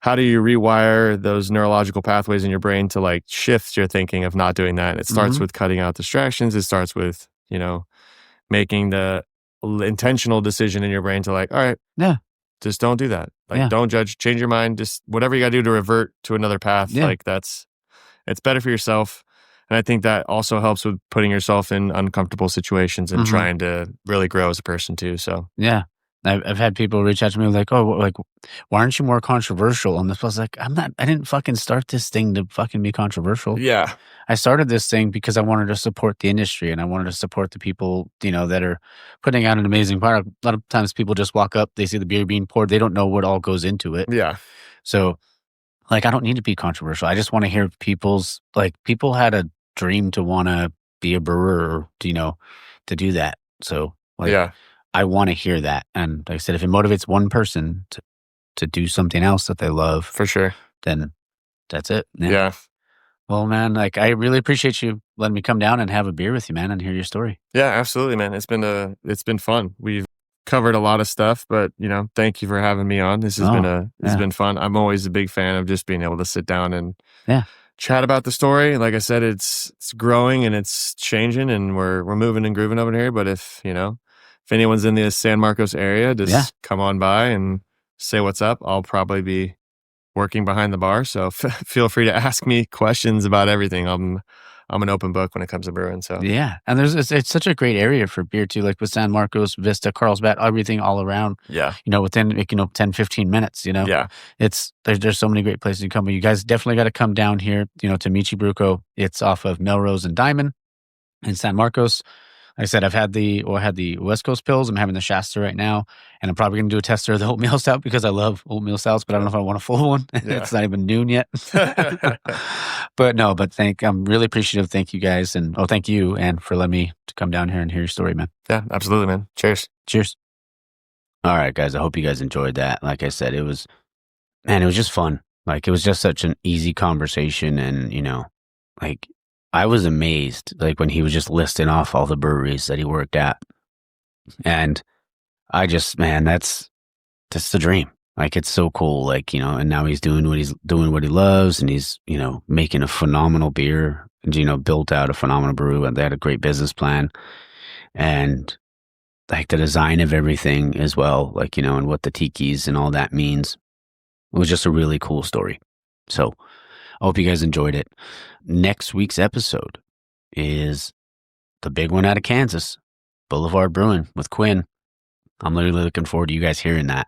how do you rewire those neurological pathways in your brain to like shift your thinking of not doing that? It starts with cutting out distractions. It starts with, making the intentional decision in your brain to like, all right, just don't do that. Like, don't judge, change your mind, just whatever you got to do to revert to another path. Like it's better for yourself. And I think that also helps with putting yourself in uncomfortable situations and trying to really grow as a person too. So, I've had people reach out to me like, oh, like, why aren't you more controversial on this? I was like, I didn't fucking start this thing to fucking be controversial. Yeah. I started this thing because I wanted to support the industry and I wanted to support the people, that are putting out an amazing product. A lot of times people just walk up, they see the beer being poured, they don't know what all goes into it. Yeah. So like, I don't need to be controversial. I just want to hear people had a dream to want to be a brewer or, to do that. So like, I want to hear that. And like I said, if it motivates one person to do something else that they love, for sure, then that's it. Yeah. Well, man, like, I really appreciate you letting me come down and have a beer with you, man, and hear your story. Yeah, absolutely, man. It's been fun. We've covered a lot of stuff, but thank you for having me on. This has been fun. I'm always a big fan of just being able to sit down and chat about the story. Like I said, it's growing and it's changing, and we're moving and grooving over here. But if anyone's in the San Marcos area, just come on by and say what's up. I'll probably be working behind the bar, so feel free to ask me questions about everything. I'm an open book when it comes to brewing. So and it's such a great area for beer too, like with San Marcos, Vista, Carlsbad, everything all around. Within 10, 15 minutes. There's so many great places to come. But you guys definitely got to come down here. To Michi Brew Co. It's off of Melrose and Diamond in San Marcos. Like I said, I had the West Coast Pills. I'm having the Shasta right now, and I'm probably going to do a tester of the oatmeal stout because I love oatmeal stouts, but I don't know if I want a full one. It's not even noon yet. But I'm really appreciative. Thank you guys, and thank you, and for letting me to come down here and hear your story, man. Yeah, absolutely, man. Cheers. Cheers. All right, guys. I hope you guys enjoyed that. Like I said, it was just fun. Like, it was just such an easy conversation, and like, I was amazed, like, when he was just listing off all the breweries that he worked at. And I just, man, that's the dream. Like, it's so cool. Like, and now he's doing what he loves, and he's, making a phenomenal beer, and, built out a phenomenal brew, and they had a great business plan. And like, the design of everything as well, like, and what the tikis and all that means. It was just a really cool story. So I hope you guys enjoyed it. Next week's episode is the big one out of Kansas, Boulevard Brewing with Quinn. I'm literally looking forward to you guys hearing that.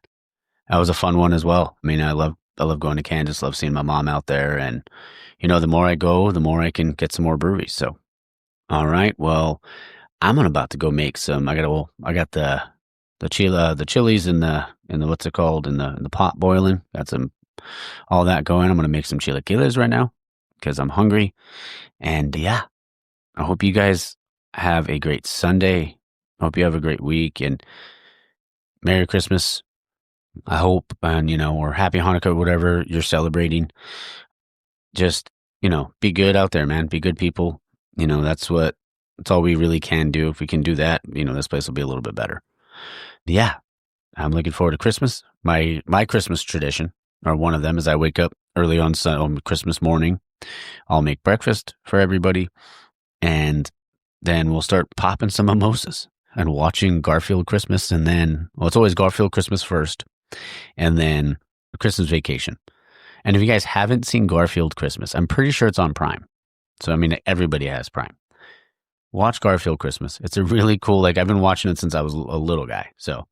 That was a fun one as well. I mean, I love going to Kansas, love seeing my mom out there. And, the more I go, the more I can get some more breweries. So, all right, well, I'm about to go make some. I got the chilies in the what's it called, in the pot boiling. Got some, all that going. I'm going to make some chilaquiles right now because I'm hungry. And I hope you guys have a great Sunday. I hope you have a great week, and Merry Christmas. I hope, and, or happy Hanukkah, whatever you're celebrating. Just, be good out there, man. Be good people. That's all we really can do. If we can do that, this place will be a little bit better. Yeah, I'm looking forward to Christmas. My Christmas tradition, or one of them, is I wake up early on Christmas morning. I'll make breakfast for everybody, and then we'll start popping some mimosas and watching Garfield Christmas, and then, well, it's always Garfield Christmas first, and then Christmas Vacation. And if you guys haven't seen Garfield Christmas, I'm pretty sure it's on Prime. So, I mean, everybody has Prime. Watch Garfield Christmas. It's a really cool, I've been watching it since I was a little guy. So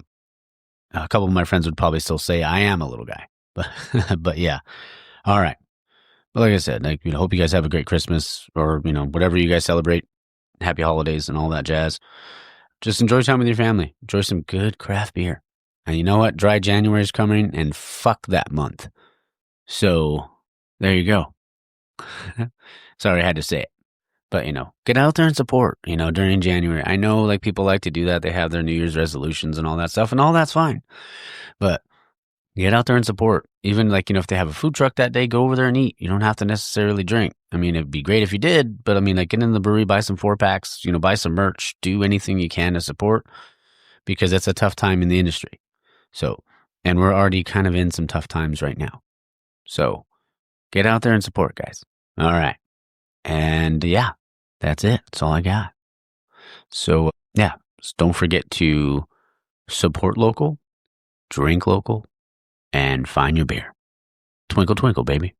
a couple of my friends would probably still say I am a little guy, but yeah. All right. But like I said, hope you guys have a great Christmas, or, whatever you guys celebrate. Happy holidays and all that jazz. Just enjoy time with your family. Enjoy some good craft beer. And you know what? Dry January is coming, and fuck that month. So there you go. Sorry I had to say it. But, get out there and support, during January. I know, people like to do that. They have their New Year's resolutions and all that stuff, and all that's fine. But get out there and support. Even, if they have a food truck that day, go over there and eat. You don't have to necessarily drink. I mean, it'd be great if you did, but, get in the brewery, buy some 4-packs, buy some merch, do anything you can to support, because it's a tough time in the industry. So, and we're already kind of in some tough times right now. So, get out there and support, guys. All right. And yeah, that's it. That's all I got. So yeah, just don't forget to support local, drink local, and find your beer. Twinkle, twinkle, baby.